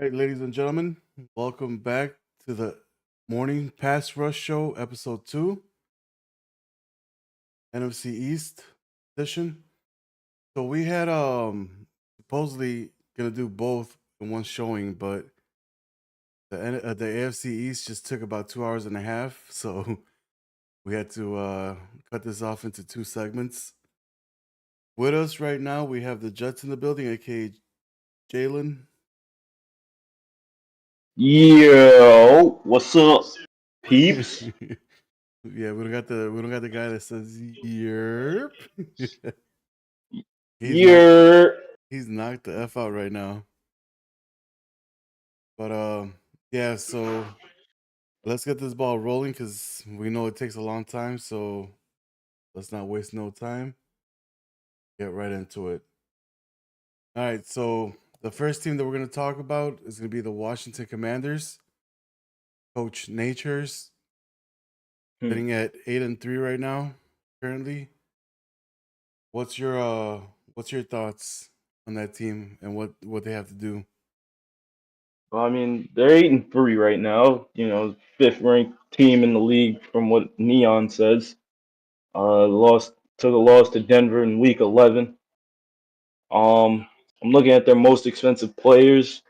right, ladies and gentlemen, welcome back to the Morning Pass Rush Show, Episode 2, NFC East edition. So we had supposedly gonna do both in one showing, but the AFC East just took about 2 hours and a half, so we had to cut this off into two segments. With us right now, we have the Jets in the building, aka Jalen. Yo, what's up, peeps? Yeah, we don't got the guy that says yerp. he's knocked You're he's knocked the F out right now. But yeah, so let's get this ball rolling because we know it takes a long time, so let's not waste no time. Get right into it. All right, so the first team that we're gonna talk about is gonna be the Washington Commanders. Coach Nature's sitting at 8-3 right now, currently. What's your thoughts on that team and what they have to do? I mean, they're 8-3 right now. Fifth ranked team in the league from what Neon says. Lost took a loss to Denver in week 11. I'm looking at their most expensive players.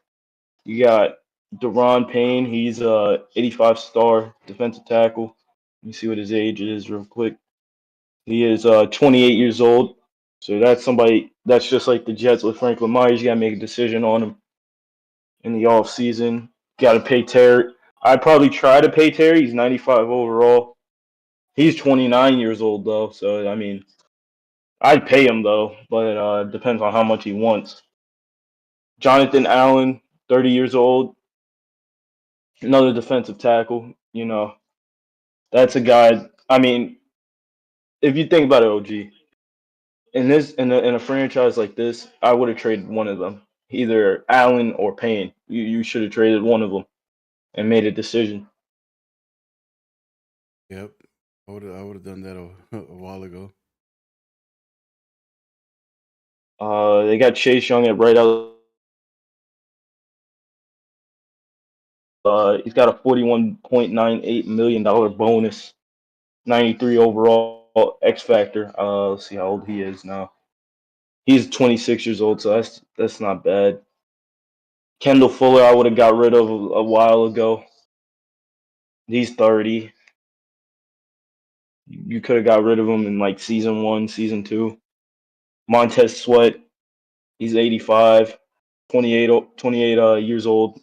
You got Deron Payne. He's a 85 star defensive tackle. Let me see what his age is real quick. He is 28 years old. So that's somebody that's just like the Jets with Franklin Myers. You got to make a decision on him in the off season. Got to pay Terry. I'd probably try to pay Terry. He's 95 overall. He's 29 years old though, so I mean, I'd pay him though, but depends on how much he wants. Jonathan Allen, 30 years old, another defensive tackle. That's a guy. I mean, if you think about it, OG, in a franchise like this, I would have traded one of them, either Allen or Payne. You should have traded one of them and made a decision. Yep, I would have done that a while ago. They got Chase Young at right out. He's got a $41.98 million bonus, 93 overall X Factor. Let's see how old he is now. He's 26 years old, so that's not bad. Kendall Fuller, I would have got rid of a while ago. He's 30. You could have got rid of him in like season one, season two. Montez Sweat, he's 85, 28 years old.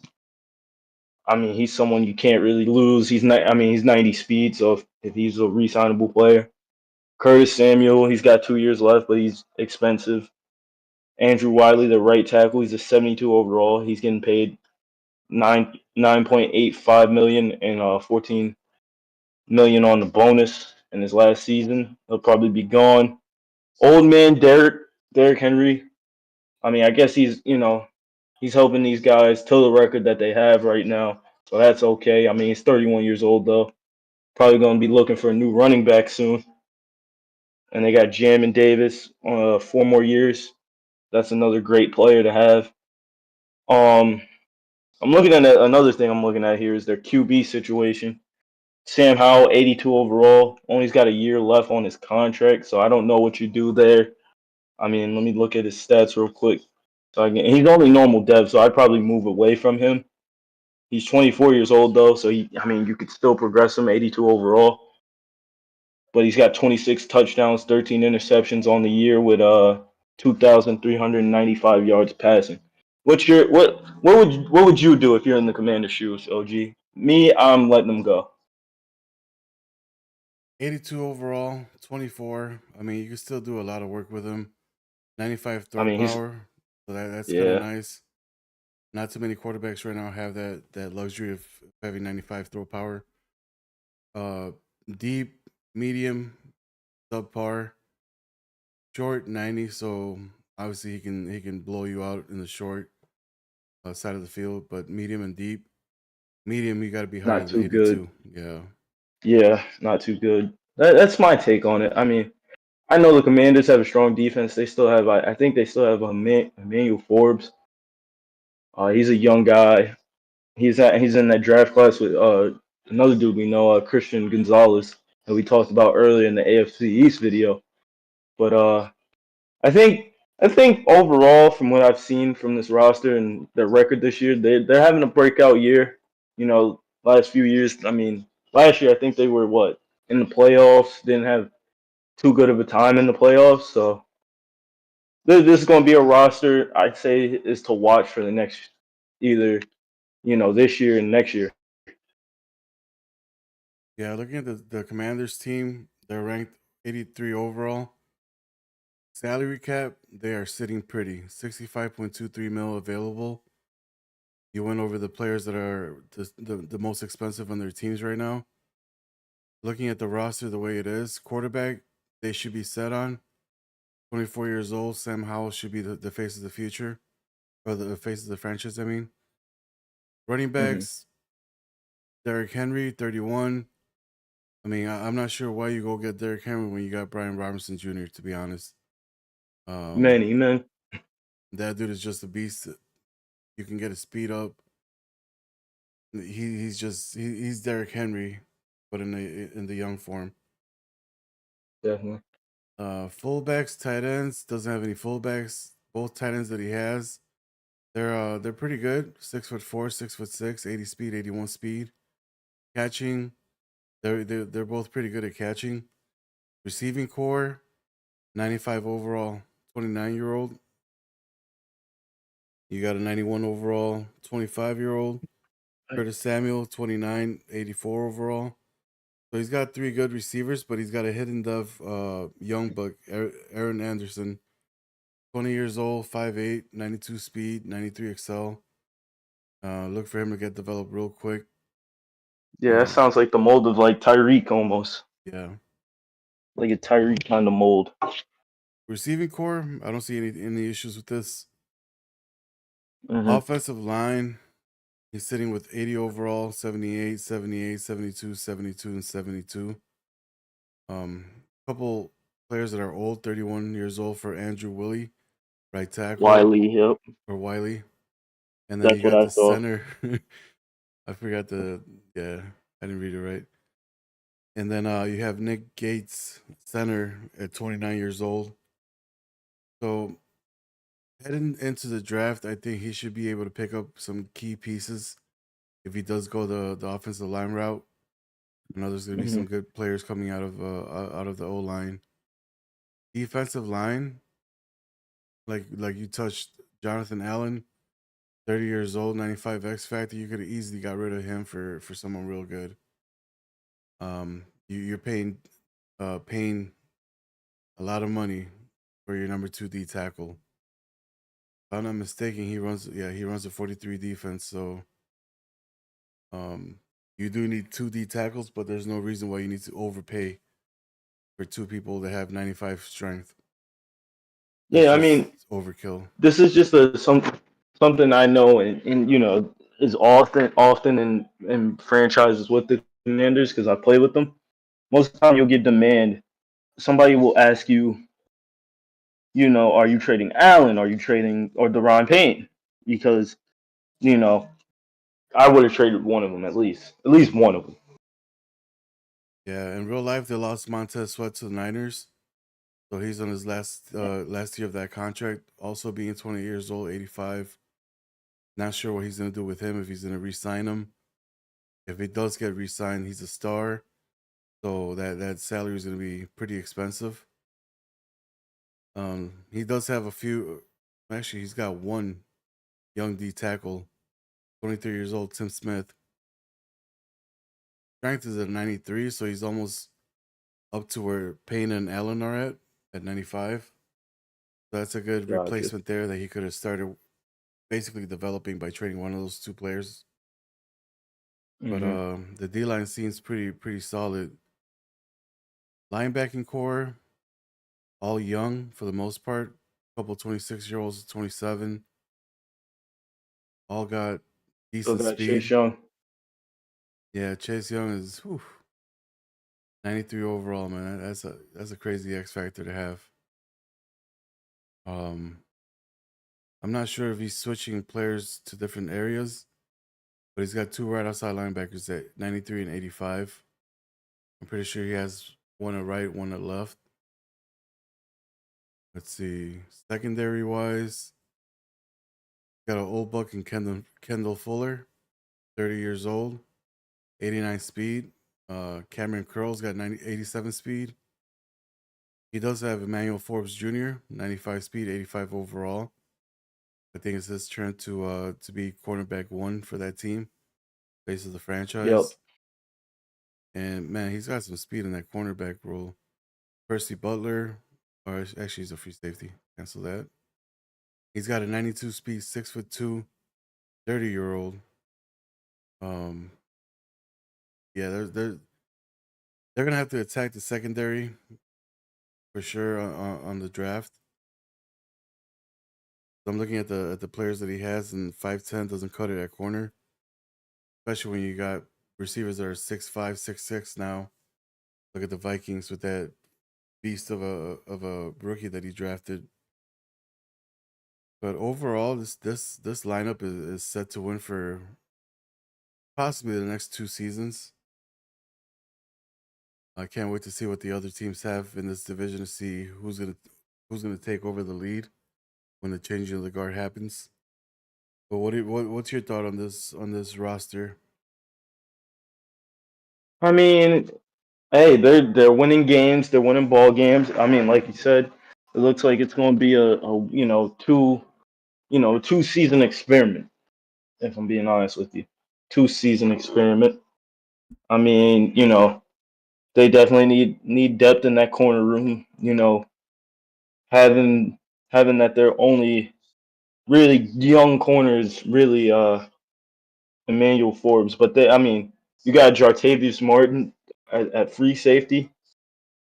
I mean, he's someone you can't really lose. He's 90 speed, so if he's a re-signable player. Curtis Samuel, he's got 2 years left, but he's expensive. Andrew Wiley, the right tackle, he's a 72 overall. He's getting paid 9.85 million and 14 million on the bonus in his last season. He'll probably be gone. Old man Derrick Henry. I mean, I guess he's helping these guys till the record that they have right now. So that's okay. I mean, he's 31 years old though. Probably going to be looking for a new running back soon. And they got Jamin Davis 4 more years. That's another great player to have. Um, I'm looking at another thing. I'm looking at here is their QB situation. Sam Howell, 82 overall, only's got a year left on his contract, so I don't know what you do there. I mean, let me look at his stats real quick. He's only normal dev, so I'd probably move away from him. He's 24 years old though, so you could still progress him, 82 overall. But he's got 26 touchdowns, 13 interceptions on the year with 2,395 yards passing. What would you do if you're in the Commander's shoes, OG? Me, I'm letting them go. 82 overall, 24. I mean, you can still do a lot of work with him. 95 I throw mean, he's power, so that's kind of yeah, nice. Not too many quarterbacks right now have that luxury of having 95 throw power. Uh, Deep, medium, subpar, short 90. So obviously he can blow you out in the short side of the field, but medium and deep. Medium, you got to be higher not than too good. 82. Yeah. Yeah, not too good. That's my take on it. I mean, I know the Commanders have a strong defense. They still have, I think they still have Emmanuel Forbes. He's a young guy. He's in that draft class with another dude we know, Christian Gonzalez, that we talked about earlier in the AFC East video. But I think I think overall, from what I've seen from this roster and their record this year, they're having a breakout year. Last few years. I mean, last year I think they were what in the playoffs. Didn't have too good of a time in the playoffs. So this is going to be a roster I'd say is to watch for the next either this year and next year. Yeah, looking at the Commanders team, they're ranked 83 overall. Salary cap, they are sitting pretty. 65.23 mil available. You went over the players that are the most expensive on their teams right now. Looking at the roster the way it is, quarterback, they should be set on. 24 years old, Sam Howell should be the face of the future, or the face of the franchise, I mean. Running Hmm. backs, Derrick Henry, 31. I mean, I'm not sure why you go get Derrick Henry when you got Brian Robinson Jr., to be honest. Um, Man. that dude is just a beast. You can get his speed up. He's Derrick Henry, but in the young form. Definitely. Fullbacks, tight ends, doesn't have any fullbacks. Both tight ends that he has, they're pretty good. 6'4", 6'6", 80 speed, 81 speed. Catching, they're both pretty good at catching. Receiving core, 95 overall, 29-year-old. You got a 91 overall, 25-year-old. Curtis Samuel, 29, 84 overall. So he's got three good receivers, but he's got a hidden dove, young buck, Aaron Anderson, 20 years old, 5'8", 92 speed, 93 excel. Look for him to get developed real quick. Yeah, that Um, sounds like the mold of like Tyreek almost, yeah. like a Tyreek kind of mold. Receiving core, I don't see any issues with this. Hmm. Offensive line, he's sitting with 80 overall, 78, 78, 72, 72, and 72. Couple players that are old, 31 years old for Andrew Willie, right tackle, Wiley, yep, or Wiley. And then you that's what got I the thought. center. I forgot yeah, I didn't read it right. And then you have Nick Gates, center at 29 years old. So heading into the draft, I think he should be able to pick up some key pieces if he does go the offensive line route. I know there's going to be Hmm. some good players coming out of the O line. Defensive line, like you touched, Jonathan Allen, 30 years old, 95 X factor. You could have easily got rid of him for someone real good. You're paying a lot of money for your number two D tackle. If I'm not mistaken, he runs a 43 defense. So um, you do need two D tackles, but there's no reason why you need to overpay for two people that have 95 strength. That's Yeah, I just mean, overkill. this is just something I know, and is often in franchises with the Commanders because I play with them. Most of the time, you'll get demand. Somebody will ask you, are you trading Allen? Are you trading or Deron Payne? Because you know, I would have traded one of them at least one of them. Yeah, in real life, they lost Montez Sweat to the Niners. So he's on his last year of that contract. Also being 20 years old, 85. Not sure what he's gonna do with him if he's gonna re-sign him. If he does get re-signed, he's a star. So that salary is gonna be pretty expensive. He does have a few. Actually, he's got one young D tackle, 23 years old, Tim Smith. Strength is at 93, so he's almost up to where Payne and Allen are at 95. So that's a good Gotcha. replacement there that he could have started basically developing by trading one of those two players. But Hmm. the D line seems pretty solid. Linebacking core, all young for the most part. Couple 26-year-olds, 27, all got Still decent got Chase speed. Young. Yeah, Chase Young is 93 overall, man. That's a crazy X factor to have. Um, I'm not sure if he's switching players to different areas, but he's got two right outside linebackers at 93 and 85. I'm pretty sure he has one at right, one at left. Let's see. Secondary wise, got an old buck in Kendall Fuller, 30 years old, 89 speed. Cameron Curl's got 87 speed. He does have Emmanuel Forbes Jr., 95 speed, 85 overall. I think it's his turn to be cornerback one for that team, face of the Yep. franchise. And man, he's got some speed in that cornerback role. Percy Butler, or actually he's a free safety. Cancel that. He's got a 92 speed, 6'2", 30-year-old. Um, yeah, they're gonna have to attack the secondary for sure on the draft. I'm looking at the players that he has, and 5'10" doesn't cut it at corner, especially when you got receivers that are 6'5", 6'6" now. Look at the Vikings with that beast of a rookie that he drafted. But overall, this lineup is set to win for possibly the next 2 seasons. I can't wait to see what the other teams have in this division to see who's gonna take over the lead when the changing of the guard happens. But what's your thought on this roster? I mean, hey, they're winning games. They're winning ball games. I mean, like you said, it looks like it's going to be a two season experiment. If I'm being honest with you, 2 season experiment. I mean, they definitely need depth in that corner room. Having having that their only really young corner is really Emmanuel Forbes. But I mean, you got Jartavius Martin at free safety.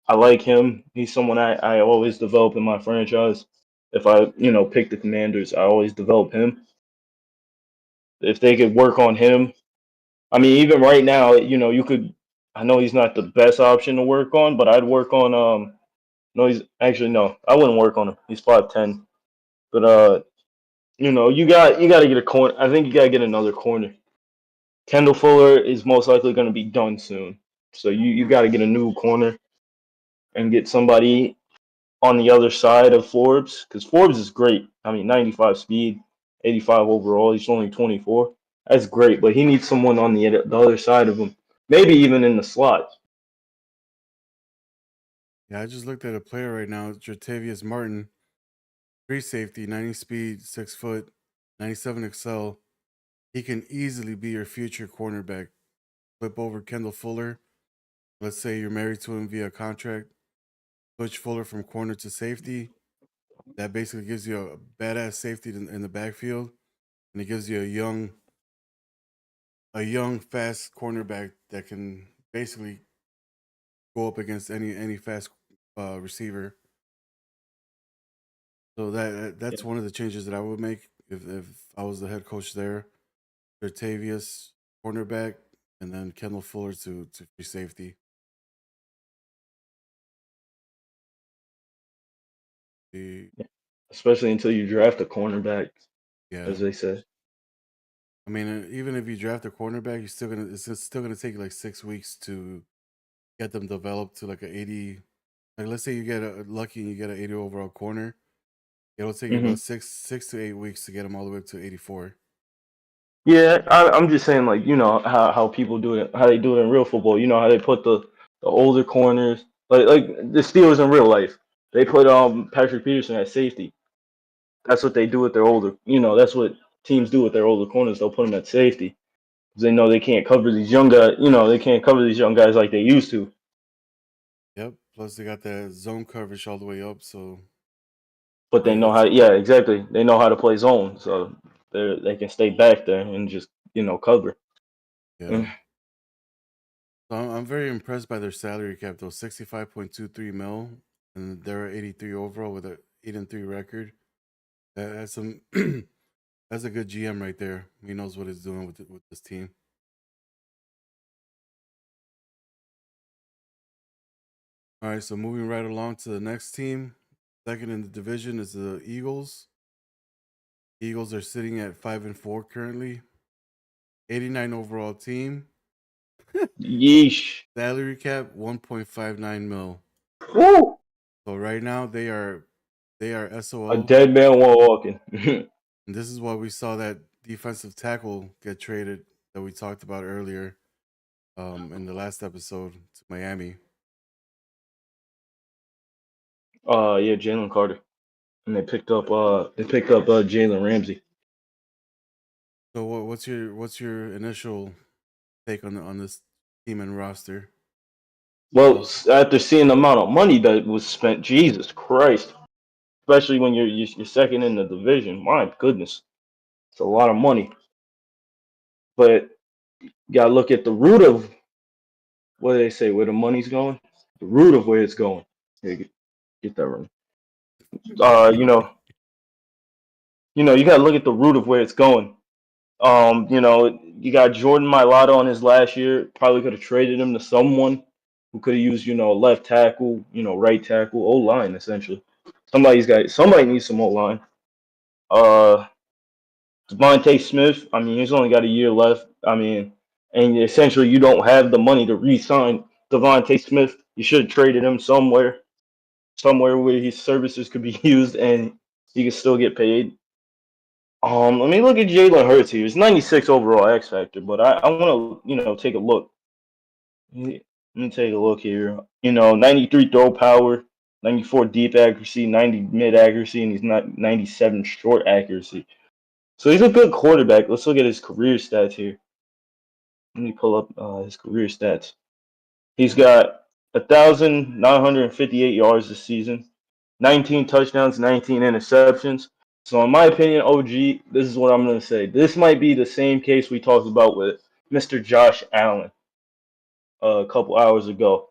I like him. He's someone I always develop in my franchise. If I pick the Commanders, I always develop him. If they could work on him, I mean, even right now, you could. I know he's not the best option to work on, but I'd work on. No, he's actually no. I wouldn't work on him. He's 5'10". But you got to get a corner. I think you got to get another corner. Kendall Fuller is most likely going to be done soon, so you got to get a new corner and get somebody on the other side of Forbes because Forbes is great. I mean, 95 speed, 85 overall. He's only 24. That's great, but he needs someone on the other side of him. Maybe even in the slot. Yeah, I just looked at a player right now, Jartavius Martin, free safety, 90 speed, 6 foot, 97 excel. He can easily be your future cornerback. Flip over Kendall Fuller. Let's say you're married to him via contract. Switch Fuller from corner to safety. That basically gives you a badass safety in the backfield, and it gives you a young, fast cornerback that can basically go up against any fast receiver. So that's Yeah. one of the changes that I would make if I was the head coach there. Bertavius cornerback, and then Kendall Fuller to free safety. The Especially until you draft a cornerback, Yeah, as they say. I mean, even if you draft a cornerback, it's still gonna take like 6 weeks to get them developed to like a 80. Like let's say you get lucky and you get an 80 overall corner, it'll take you hmm about six to 8 weeks to get them all the way up to 84. Yeah, I'm just saying, like, how people do it, how they do it in real football. You know how they put the older corners, like the Steelers in real life. They put Patrick Peterson at safety. That's what they do with their older. That's what teams do with their older corners. They'll put them at safety because they know they can't cover these young guys. They can't cover these young guys like they used to. Yep. Plus they got that zone coverage all the way up, so But they know it's how. Yeah, exactly. They know how to play zone, so they can stay back there and just cover. yeah. Mm. So I'm very impressed by their salary cap though, 65.23 mil, and they're at 83 overall with a 8-3 record. That's some that's a good GM right there. He knows what he's doing with this team. All right, so moving right along to the next team. Second in the division is the Eagles. Eagles are sitting at 5-4 currently. 89 overall team. Yeesh. Salary cap 1.59 mil. Woo! So right now they are A SOL. dead man while walking. And this is why we saw that defensive tackle get traded that we talked about earlier in the last episode to Miami. Yeah, Jalen Carter. And they picked up Jalen Ramsey. So what's your initial take on this team and roster? Well, after seeing the amount of money that was spent, Jesus Christ. Especially when you're second in the division. My goodness. It's a lot of money. But you gotta look at the root of what do they say, where the money's going? The root of where it's going. Here, get that right. Uh, you know, you gotta look at the root of where it's going. You got Jordan Mailata on his last year. Probably could have traded him to someone who could have used, left tackle, right tackle, O line essentially. Somebody needs some O line. Uh, Devontae Smith. I mean, he's only got a year left. I mean, and essentially you don't have the money to re-sign Devontae Smith. You should have traded him somewhere where his services could be used and he could still get paid. Let me look at Jalen Hurts here. He's 96 overall X factor, but I want to take a look. Let me take a look here. 93 throw power, 94 deep accuracy, 90 mid accuracy, and he's not 97 short accuracy. So he's a good quarterback. Let's look at his career stats here. Let me pull up his career stats. He's got 1,958 yards this season, 19 touchdowns, 19 interceptions. So, in my opinion, OG, this is what I'm going to say. This might be the same case we talked about with Mr. Josh Allen a couple hours ago.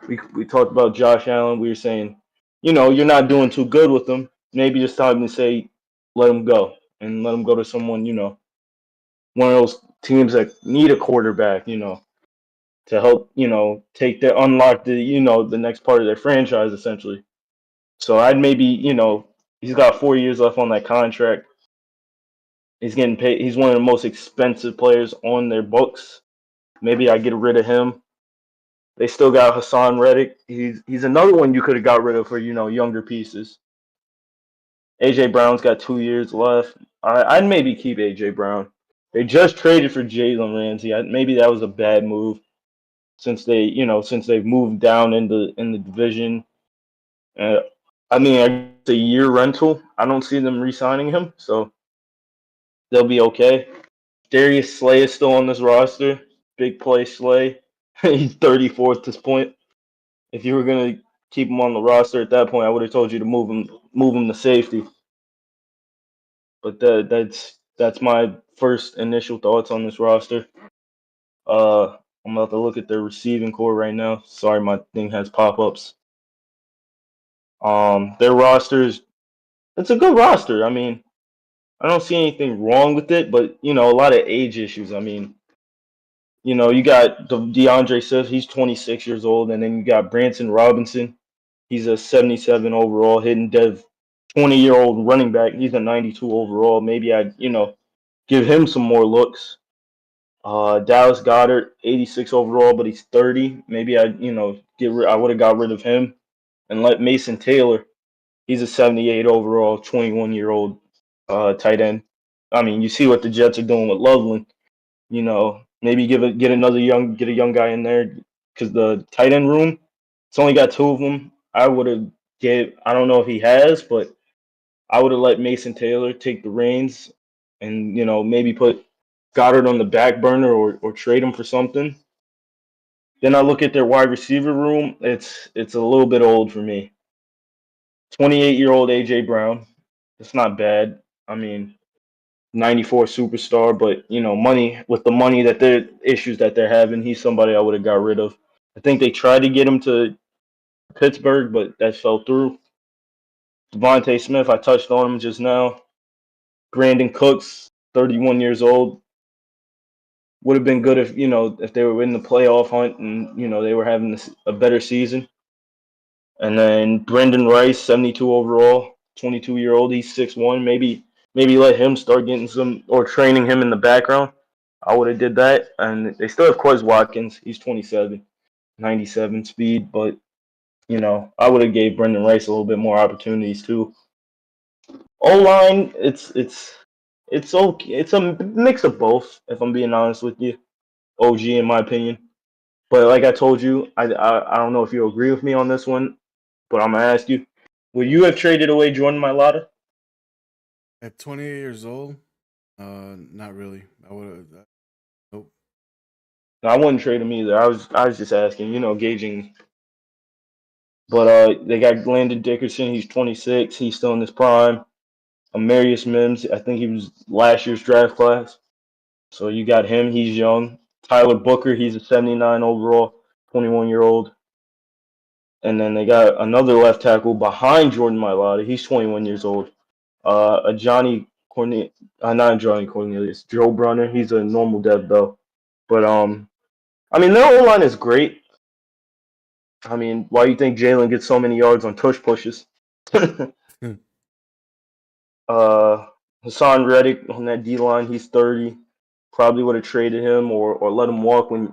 We talked about Josh Allen. We were saying, you're not doing too good with him. Maybe it's time to say, let him go and let him go to someone, one of those teams that need a quarterback, to help, take their unlock the next part of their franchise essentially. So I'd maybe, he's got 4 years left on that contract. He's getting paid. He's one of the most expensive players on their books. Maybe I get rid of him. They still got Hassan Reddick. He's another one you could have got rid of for younger pieces. AJ Brown's got 2 years left. I'd maybe keep AJ Brown. They just traded for Jalen Ramsey. Maybe that was a bad move since they've moved down in the division. Uh, I mean, it's a year rental. I don't see them re-signing him, so they'll be okay. Darius Slay is still on this roster. Big play Slay. He's 34 at this point. If you were gonna keep him on the roster at that point, I would have told you to move him to safety. But that's my first initial thoughts on this roster. I'm about to look at their receiving core right now. Sorry, my thing has pop-ups. Their rosters, it's a good roster. I mean, I don't see anything wrong with it, but a lot of age issues. I mean, you got DeAndre Swift, he's 26 years old, and then you got Branson Robinson, he's a 77 overall, hidden dev, 20-year-old running back, he's a 92 overall. Maybe I'd give him some more looks. Dallas Goddard, 86 overall, but he's 30. Maybe I would have got rid of him and let Mason Taylor. He's a 78 overall, 21-year-old tight end. I mean, you see what the Jets are doing with Loveland. Maybe get a young guy in there because the tight end room, it's only got two of them. I don't know if he has, but I would have let Mason Taylor take the reins and maybe put Goddard on the back burner or trade him for something. Then I look at their wide receiver room. It's a little bit old for me. 28-year-old AJ Brown. That's not bad. I mean, 94 superstar, but the money that they're issues that they're having, he's somebody I would have got rid of. I think they tried to get him to Pittsburgh, but that fell through. Devontae Smith, I touched on him just now. Brandon Cooks, 31 years old. Would have been good if they were in the playoff hunt and they were having a better season. And then Brendan Rice, 72 overall, 22-year-old. He's 6'1". Maybe maybe let him start getting some or training him in the background. I would have did that. And they still have Quez Watkins. He's 27, 97 speed, but I would have gave Brendan Rice a little bit more opportunities too. O line, it's okay. It's a mix of both. If I'm being honest with you, OG in my opinion. But like I told you, I don't know if you agree with me on this one, but I'm gonna ask you: would you have traded away Jordan Mailata? At 28 years old, not really. I would have. Nope. No, I wouldn't trade him either. I was just asking, gauging. But they got Landon Dickerson. He's 26. He's still in his prime. Amarius Mims. I think he was last year's draft class. So you got him. He's young. Tyler Booker. He's a 79 overall, 21-year-old. And then they got another left tackle behind Jordan Mailata. He's 21 years old. A Johnny Cornelius, not Johnny Cornelius, Joe Brunner. He's a normal dev though. But I mean their O line is great. I mean, why do you think Jalen gets so many yards on tush pushes? uh, Hassan Reddick on that D line, he's 30. Probably would have traded him or let him walk when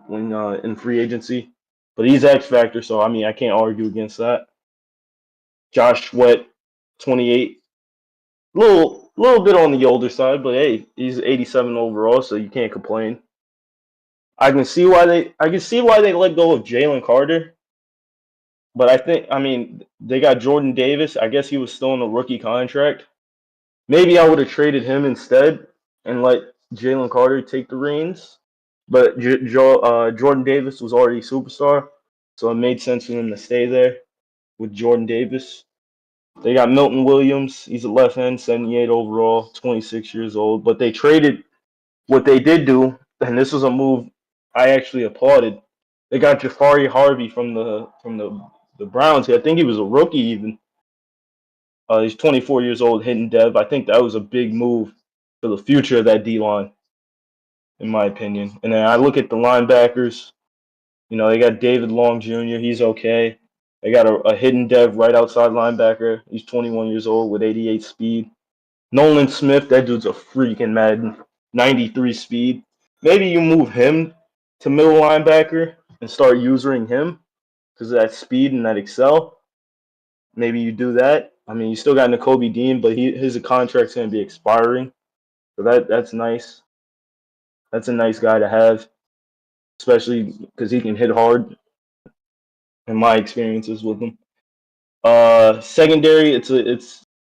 in free agency. But he's X factor, so I mean I can't argue against that. Josh Sweat, 28. Little bit on the older side, but hey, he's 87 overall, so you can't complain. I can see why they let go of Jalen Carter, but I mean they got Jordan Davis. I guess he was still in a rookie contract. Maybe I would have traded him instead and let Jalen Carter take the reins. But Jordan Davis was already a superstar, so it made sense for him to stay there with Jordan Davis. They got Milton Williams. He's a left end, 78 overall, 26 years old. But they traded what they did do, and this was a move I actually applauded. They got Jafari Harvey from the Browns. I think he was a rookie even. He's 24 years old, hitting dev. I think that was a big move for the future of that D line, in my opinion. And then I look at the linebackers. They got David Long Jr. He's okay. They got a hidden dev right outside linebacker. He's 21 years old with 88 speed. Nolan Smith, that dude's a freaking Madden, 93 speed. Maybe you move him to middle linebacker and start using him because of that speed and that excel. Maybe you do that. I mean, you still got N'Kobe Dean, but his contract's going to be expiring, so that's nice. That's a nice guy to have, especially because he can hit hard. In my experiences with him. Secondary, it's a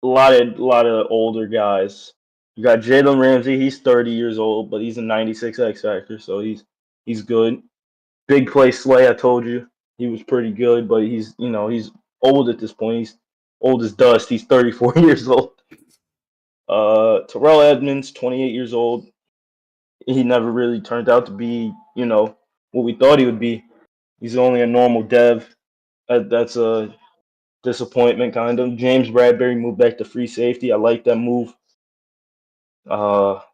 lot of older guys. You got Jalen Ramsey. He's 30 years old, but he's a 96 X factor, so he's good. Big play Slay. I told you he was pretty good, but he's old at this point. He's old as dust. He's 34 years old. Terrell Edmonds, 28 years old. He never really turned out to be what we thought he would be. He's only a normal dev. That's a disappointment, kind of. James Bradbury moved back to free safety. I like that move.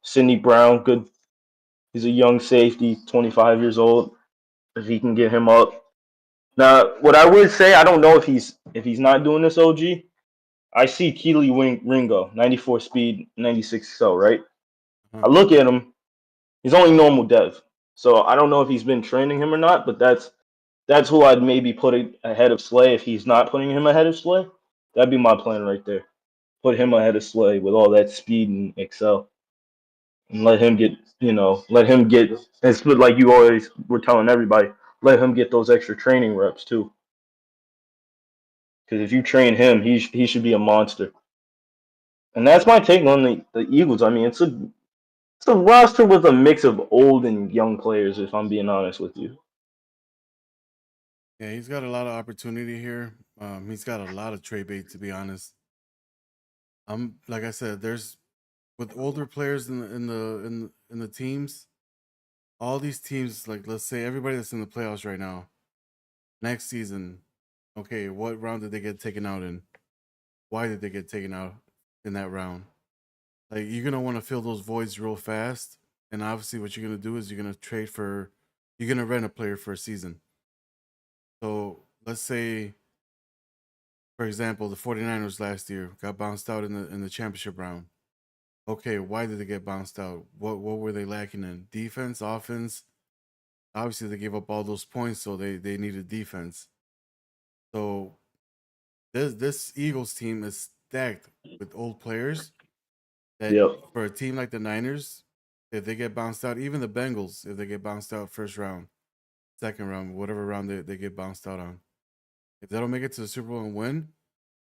Sidney Brown, good. He's a young safety, 25 years old. If he can get him up. Now, what I would say, I don't know if he's not doing this. OG, I see Keely Ringo, 94 speed, 96 excel. Right. Uh-huh. I look at him. He's only normal dev, so I don't know if he's been training him or not. But that's who I'd maybe put ahead of Slay if he's not putting him ahead of Slay. That'd be my plan right there. Put him ahead of Slay with all that speed and excel, and let him get. It's like you always were telling everybody, let him get those extra training reps too. Because if you train him, he should be a monster. And that's my take on the Eagles. I mean, it's a roster with a mix of old and young players. If I'm being honest with you, Yeah, he's got a lot of opportunity here. He's got a lot of trade bait, to be honest. Like I said, there's with older players in the teams. All these teams, like let's say everybody that's in the playoffs right now, next season, okay, what round did they get taken out in? Why did they get taken out in that round? Like you're gonna want to fill those voids real fast, and obviously what you're gonna do is you're gonna rent a player for a season. So let's say, for example, the 49ers last year got bounced out in the championship round. okay, why did they get bounced out? What were they lacking in? Defense, offense? Obviously, they gave up all those points, so they needed defense. So this Eagles team is stacked with old players. That Yep. for a team like the Niners, if they get bounced out, even the Bengals, if they get bounced out first round, second round, whatever round they get bounced out on, if they don't make it to the Super Bowl and win,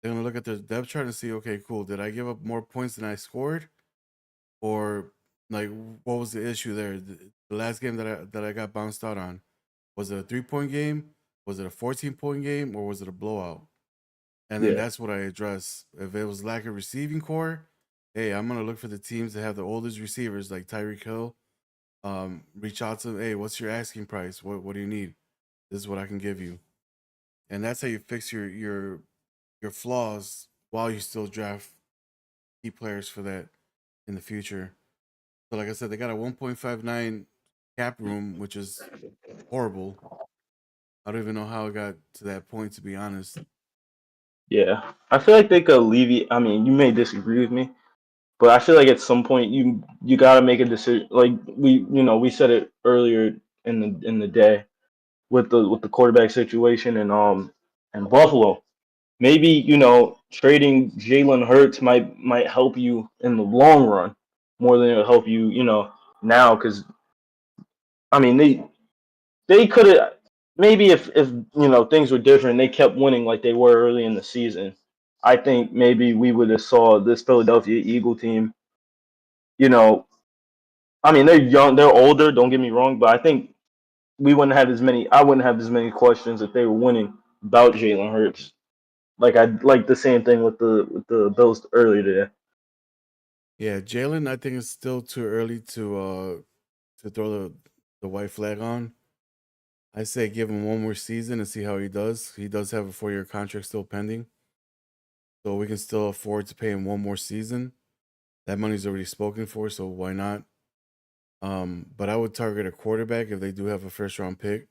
they're gonna look at their depth chart and see, okay, cool, did I give up more points than I scored, or like what was the issue there? The last game that I got bounced out on, was it a 3 point game? Was it a 14 point game, or was it a blowout? And then Yeah. that's what I address. If it was lack of receiving core, hey, I'm gonna look for the teams that have the oldest receivers like Tyreek Hill. Reach out to them. Hey, what's your asking price? What do you need? This is what I can give you. And that's how you fix your flaws while you still draft key players for that in the future. So like I said, they got a 1.59 cap room, which is horrible. I don't even know how it got to that point, to be honest. Yeah. I feel like they could alleviate. I mean, you may disagree with me, but I feel like at some point you got to make a decision. Like we said it earlier in the day with the quarterback situation and Buffalo. Maybe trading Jalen Hurts might help you in the long run more than it'll help you now, because I mean they could have, maybe if things were different, they kept winning like they were early in the season. I think maybe we would have saw this Philadelphia Eagle team. You know, I mean they're young, they're older. Don't get me wrong, but I think we wouldn't have as many. I wouldn't have as many questions if they were winning about Jalen Hurts. Like I like the same thing with the Bills earlier today. Yeah, Jalen, I think it's still too early to throw the white flag on. I say give him one more season and see how he does. He does have a 4 year contract still pending, so we can still afford to pay him one more season. That money's already spoken for, so why not? But I would target a quarterback if they do have a first round pick.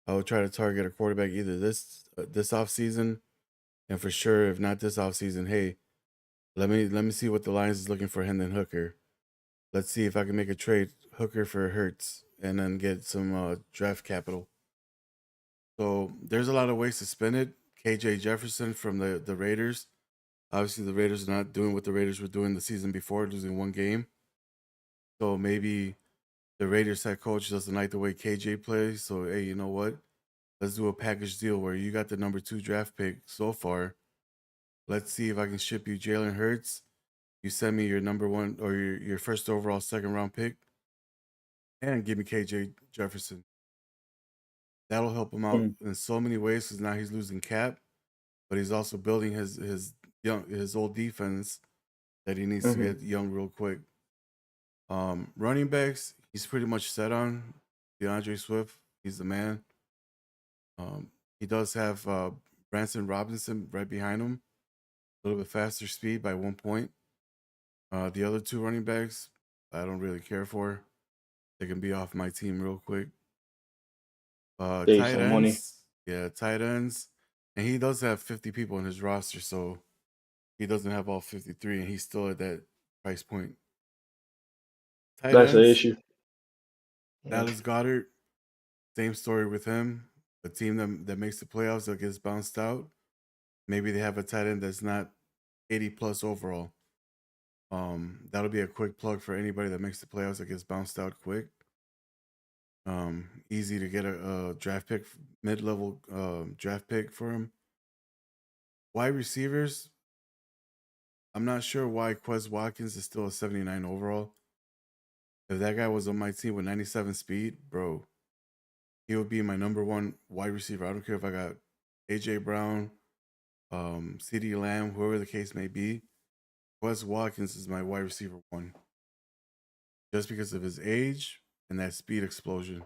I would try to target a quarterback either this off season, and for sure, if not this off season, hey, let me see what the Lions is looking for Hendon Hooker. Let's see if I can make a trade Hooker for Hertz and then get some draft capital. So there's a lot of ways to spin it. KJ Jefferson from the Raiders. Obviously, the Raiders are not doing what the Raiders were doing the season before, losing one game. So maybe the Raiders head coach doesn't like the way KJ plays. So hey, you know what? Let's do a package deal where you got the number 2 draft pick so far. Let's see if I can ship you Jalen Hurts. You send me your number 1 or your first overall second round pick, and give me KJ Jefferson. That'll help him out Mm, in so many ways because now he's losing cap, but he's also building his old defense that he needs to hmm get young real quick. Running backs, he's pretty much set on DeAndre Swift. He's the man. Um, he does have Branson Robinson right behind him, a little bit faster speed by 1 point. The other two running backs, I don't really care for. They can be off my team real quick. Save Tight some money. ends, yeah, tight ends, and he does have 50 people in his roster, so he doesn't have all 53, and he's still at that price point. Tight That's the ends, issue. Yeah. Dallas Goddard, same story with him. A team that makes the playoffs that gets bounced out. Maybe they have a tight end that's not 80 plus overall. That'll be a quick plug for anybody that makes the playoffs that gets bounced out quick. Easy to get a draft pick, mid level draft pick for him. Wide receivers, I'm not sure why Quez Watkins is still a 79 overall. If that guy was on my team with 97 speed, bro, he would be my number 1 wide receiver. I don't care if I got AJ Brown, CD Lamb, whoever the case may be. Quez Watkins is my wide receiver 1, just because of his age and that speed explosion.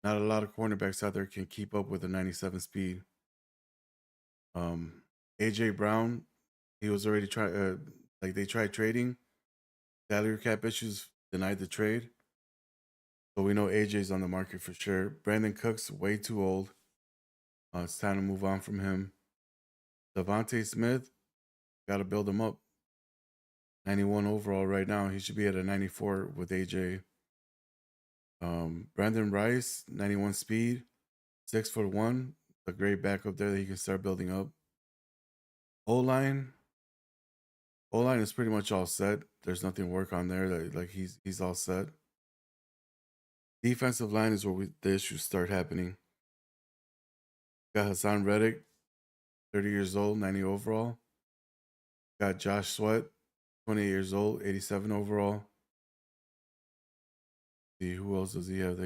Not a lot of cornerbacks out there can keep up with a 97 speed. AJ Brown, he was already trying, like they tried trading. Salary cap issues denied the trade. So we know AJ's on the market for sure. Brandon Cook's way too old. It's time to move on from him. Devontae Smith, got to build him up. 91 overall right now. He should be at a 94 with AJ. Brandon Rice, 91 speed, 6'1", a great backup there that he can start building up. O line, O line is pretty much all set. There's nothing to work on there. Like he's all set. Defensive line is where the issues start happening. Got Hassan Reddick, 30 years old, 90 overall. Got Josh Sweat, 28 years old, 87 overall. See who else does he have?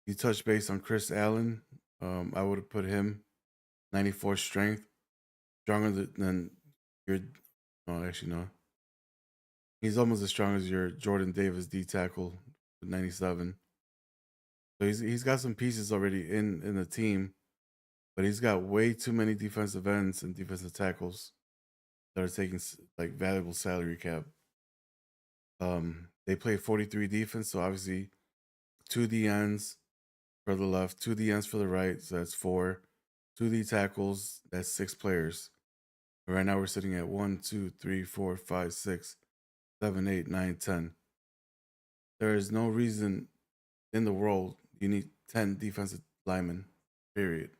He touched base on Chris Allen. I would have put him 94 strength, stronger than your. No, actually no. He's almost as strong as your Jordan Davis D tackle with 97. So he's got some pieces already in the team, but he's got way too many defensive ends and defensive tackles that are taking like valuable salary cap. They play 43 defense, so obviously 2 D ends for the left, 2 D ends for the right, so that's 4. 2 D tackles, that's 6 players. Right now we're sitting at 1, 2, 3, 4, 5, 6, 7, 8, 9, 10. There is no reason in the world you need 10 defensive linemen, period.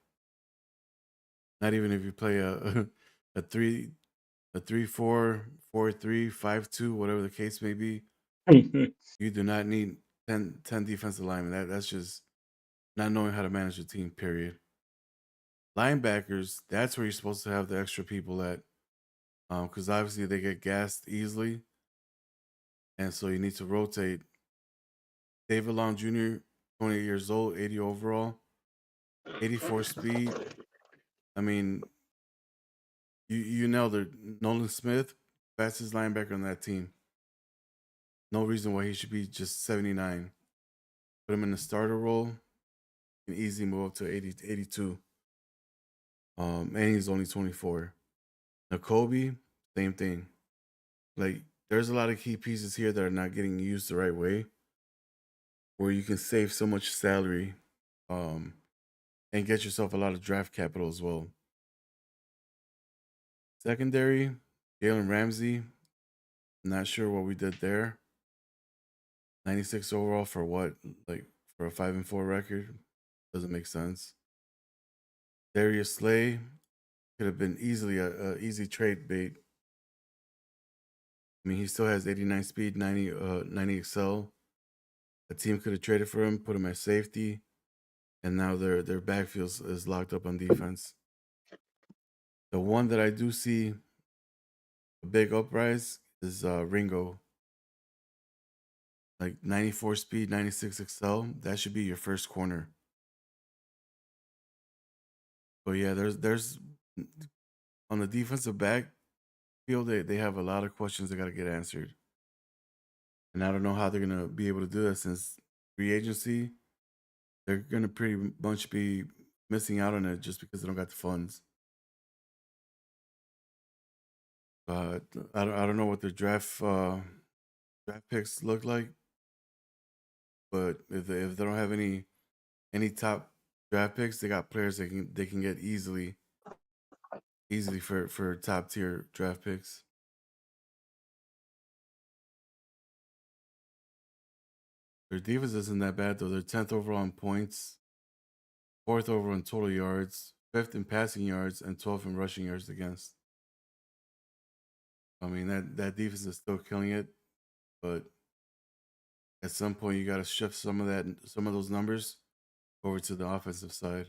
Not even if you play a a 3-4, 4-3, 5-2, whatever the case may be. You do not need 10 defensive linemen. That's just not knowing how to manage a team, period. Linebackers, that's where you're supposed to have the extra people at. Because obviously they get gassed easily. And so you need to rotate. David Long Jr., 28 years old, 80 overall, 84 speed. I mean, you nailed it. Nolan Smith, fastest linebacker on that team. No reason why he should be just 79. Put him in the starter role, an easy move up to 80, 82. And he's only 24. Nakobe, same thing. Like, there's a lot of key pieces here that are not getting used the right way, where you can save so much salary, um, and get yourself a lot of draft capital as well. Secondary, Jalen Ramsey. Not sure what we did there. 96 overall for what? Like for a 5-4 record? Doesn't make sense. Darius Slay could have been easily a easy trade bait. I mean, he still has 89 speed, 90 excel. A team could have traded for him, put him at safety, and now their backfield is locked up on defense. The one that I do see a big uprise is Ringo. Like 94 speed, 96 excel. That should be your first corner. But yeah, there's on the defensive backfield, they have a lot of questions that got to get answered. And I don't know how they're gonna be able to do that since free agency, they're gonna pretty much be missing out on it just because they don't got the funds. But I don't know what their draft picks look like. But if they don't have any top draft picks, they got players they can get easily for top tier draft picks. Their defense isn't that bad though. They're 10th overall in points, 4th overall in total yards, 5th in passing yards, and 12th in rushing yards against. I mean that defense is still killing it, but at some point you got to shift some of those numbers over to the offensive side.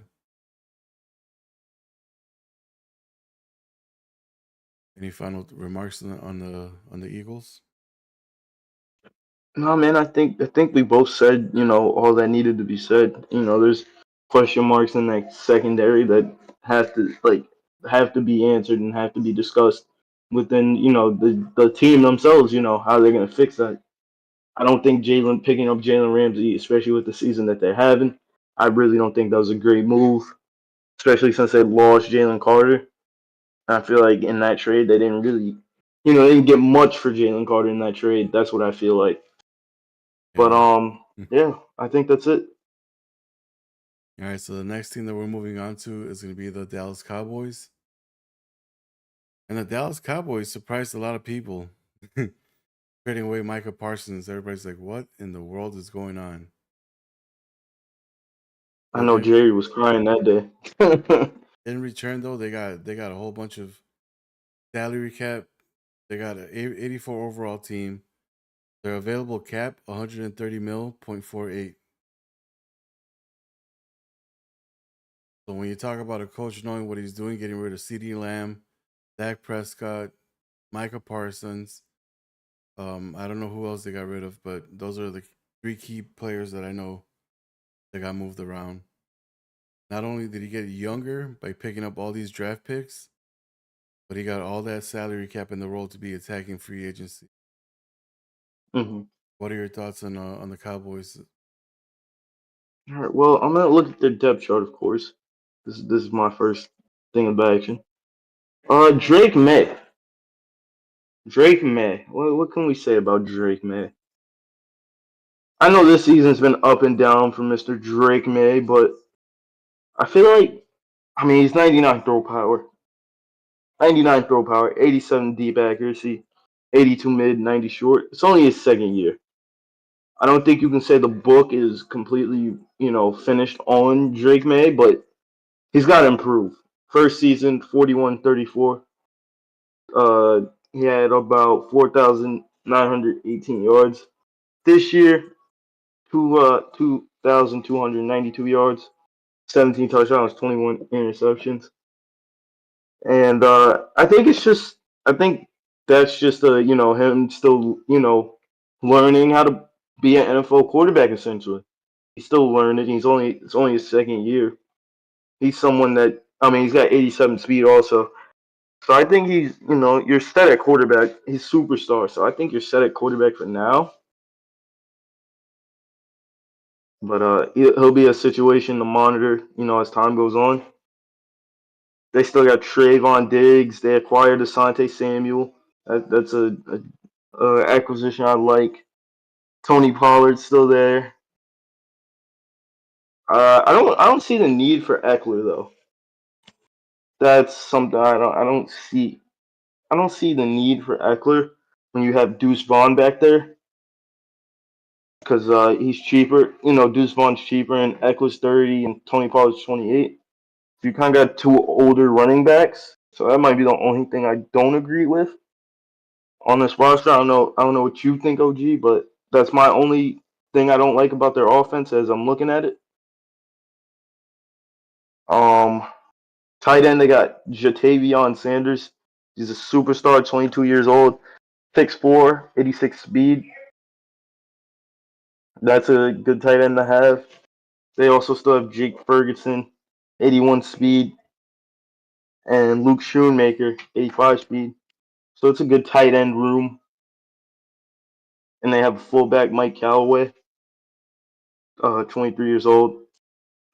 Any final remarks on the Eagles? No, man, I think we both said, all that needed to be said. There's question marks in that secondary that have to be answered and have to be discussed within, the team themselves, how they're gonna fix that. I don't think picking up Jalen Ramsey, especially with the season that they're having, I really don't think that was a great move, especially since they lost Jalen Carter. I feel like in that trade they didn't really, they didn't get much for Jalen Carter in that trade. That's what I feel like. But Yeah. yeah, I think that's it. All right, so the next team that we're moving on to is going to be the Dallas Cowboys. And the Dallas Cowboys surprised a lot of people, trading away Micah Parsons. Everybody's like, "What in the world is going on?" I But know Jerry was crying that day. in return, though, they got a whole bunch of salary cap. They got an 84 overall team. Their available cap 130 mil, 0.48. So when you talk about a coach knowing what he's doing, getting rid of CeeDee Lamb, Dak Prescott, Micah Parsons, I don't know who else they got rid of, but those are the three key players that I know that got moved around. Not only did he get younger by picking up all these draft picks, but he got all that salary cap in the role to be attacking free agency. hmm What are your thoughts on the Cowboys? All right, well, I'm gonna look at their depth chart, of course. This is my first thing of action. Drake May. Drake May. What can we say about Drake May? I know this season's been up and down for Mr. Drake May, but I feel like, I mean, he's 99 throw power, 99 throw power, 87 deep accuracy, 82 mid, 90 short. It's only his second year. I don't think you can say the book is completely, finished on Drake May, but he's got to improve. First season, 41-34. Uh, he had about 4,918 yards. This year, 2,292 yards, 17 touchdowns, 21 interceptions. And I think that's just him still learning how to be an NFL quarterback. Essentially, he's still learning. It's only his second year. He's someone that, I mean, he's got 87 speed also. So I think he's, you're set at quarterback. He's superstar. So I think you're set at quarterback for now. But he'll be a situation to monitor, as time goes on. They still got Trayvon Diggs. They acquired Asante Samuel. That's a acquisition I like. Tony Pollard's still there. I don't see the need for Eckler though. That's something I don't see the need for Eckler when you have Deuce Vaughn back there because he's cheaper. Deuce Vaughn's cheaper and Eckler's 30 and Tony Pollard's 28. So you kind of got two older running backs. So that might be the only thing I don't agree with on this roster. I don't know what you think, OG, but that's my only thing I don't like about their offense as I'm looking at it. Um, Tight end, they got Jatavion Sanders. He's a superstar, 22 years old, 6'4", 86 speed. That's a good tight end to have. They also still have Jake Ferguson, 81 speed, and Luke Schoonmaker, 85 speed. So it's a good tight end room. And they have fullback Mike Callaway, 23 years old.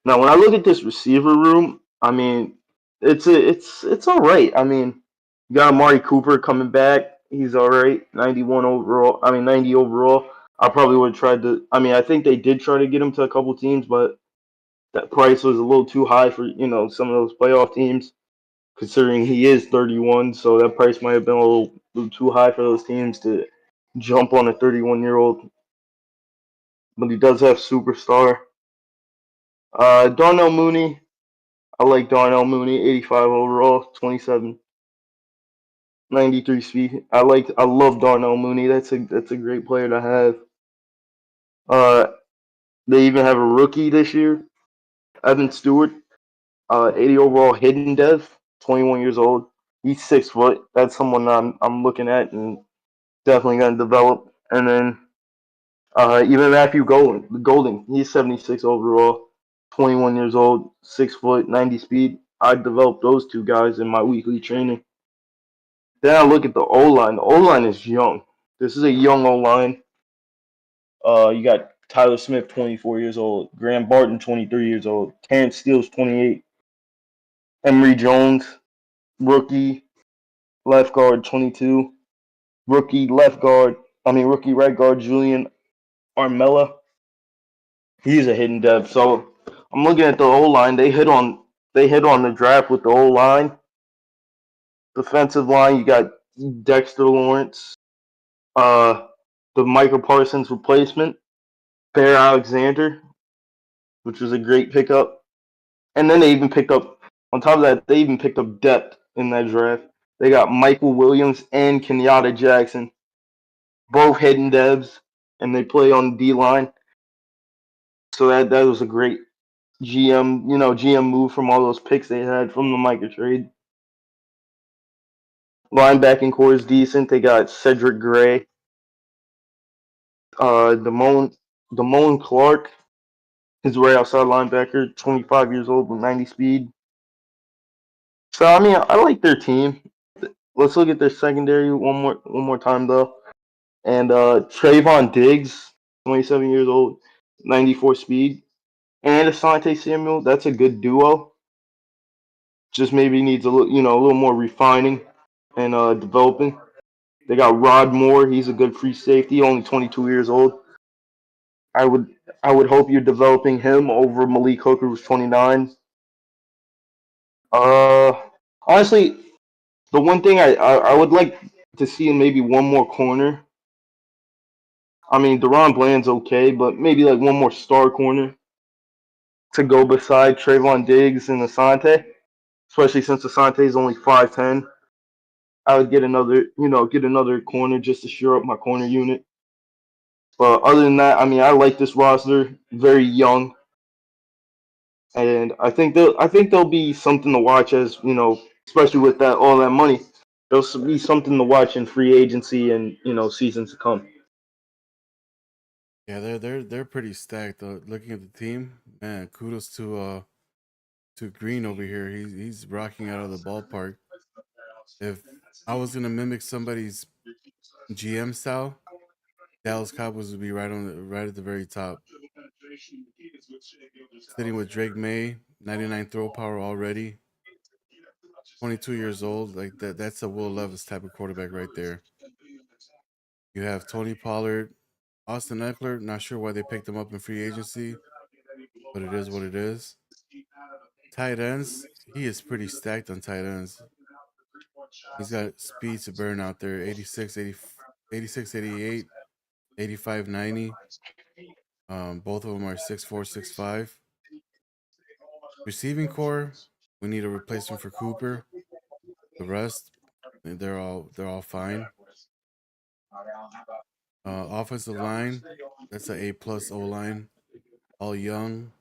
Now, when I look at this receiver room, I mean, it's all right. I mean, you got Amari Cooper coming back. He's all right. 91 overall. I mean, 90 overall. I probably would have tried to. I mean, I think they did try to get him to a couple teams, but that price was a little too high for some of those playoff teams. Considering he is 31, so that price might have been little too high for those teams to jump on a 31-year-old. But he does have superstar. Darnell Mooney. I like Darnell Mooney, 85 overall, 27, 93 speed. I love Darnell Mooney. That's a great player to have. Uh, they even have a rookie this year, Evan Stewart, 80 overall hidden dev, 21 years old. He's 6 foot. That's someone I'm looking at and definitely gonna develop. And then even Matthew Golden, he's 76 overall, 21 years old, 6 foot, 90 speed. I developed those two guys in my weekly training. Then I look at the O line. The O line is young. This is a young O line. You got Tyler Smith, 24 years old. Graham Barton, 23 years old. Terrence Steele's 28. Emory Jones, rookie left guard, 22. Rookie right guard, Julian Armella. He's a hidden depth. So I'm looking at the O line. They hit on the draft with the O line. Defensive line, you got Dexter Lawrence, uh, the Michael Parsons replacement, Bear Alexander, which was a great pickup. And then they even picked up, on top of that, they even picked up depth in that draft. They got Michael Williams and Kenyatta Jackson, both hidden devs, and they play on the D line. So that was a great GM move from all those picks they had from the Micah trade. Linebacking core is decent. They got Cedric Gray, Damone Clark, his right outside linebacker, 25 years old with 90 speed. So I mean, I like their team. Let's look at their secondary one more time though. And Trayvon Diggs, 27 years old, 94 speed, and Asante Samuel. That's a good duo. Just maybe needs a little more refining and developing. They got Rod Moore. He's a good free safety, only 22 years old. I would I would hope you're developing him over Malik Hooker, who's 29. Uh, Honestly, the one thing I would like to see in maybe one more corner. I mean, Deron Bland's okay, but maybe like one more star corner to go beside Trayvon Diggs and Asante, especially since Asante is only 5'10". I would get another corner just to shore up my corner unit. But other than that, I mean, I like this roster. Very young, and I think there'll be something to watch as especially with that all that money. There'll be something to watch in free agency and seasons to come. Yeah, they're pretty stacked. Looking at the team, man, kudos to Green over here. He's rocking out of the ballpark. If I was gonna mimic somebody's GM style, Dallas Cowboys would be right at the very top, sitting with Drake May, 99 throw power already, 22 years old. Like that's a Will Levis type of quarterback right there. You have Tony Pollard, Austin Eckler. Not sure why they picked him up in free agency, but it is what it is. Tight ends, he is pretty stacked on tight ends. He's got speed to burn out there, 86, 88, 85, 90. Both of them are 6'4", 6'5". Receiving core, we need a replacement for Cooper. The rest, they're all fine. Offensive line, that's a A+ O line, all young,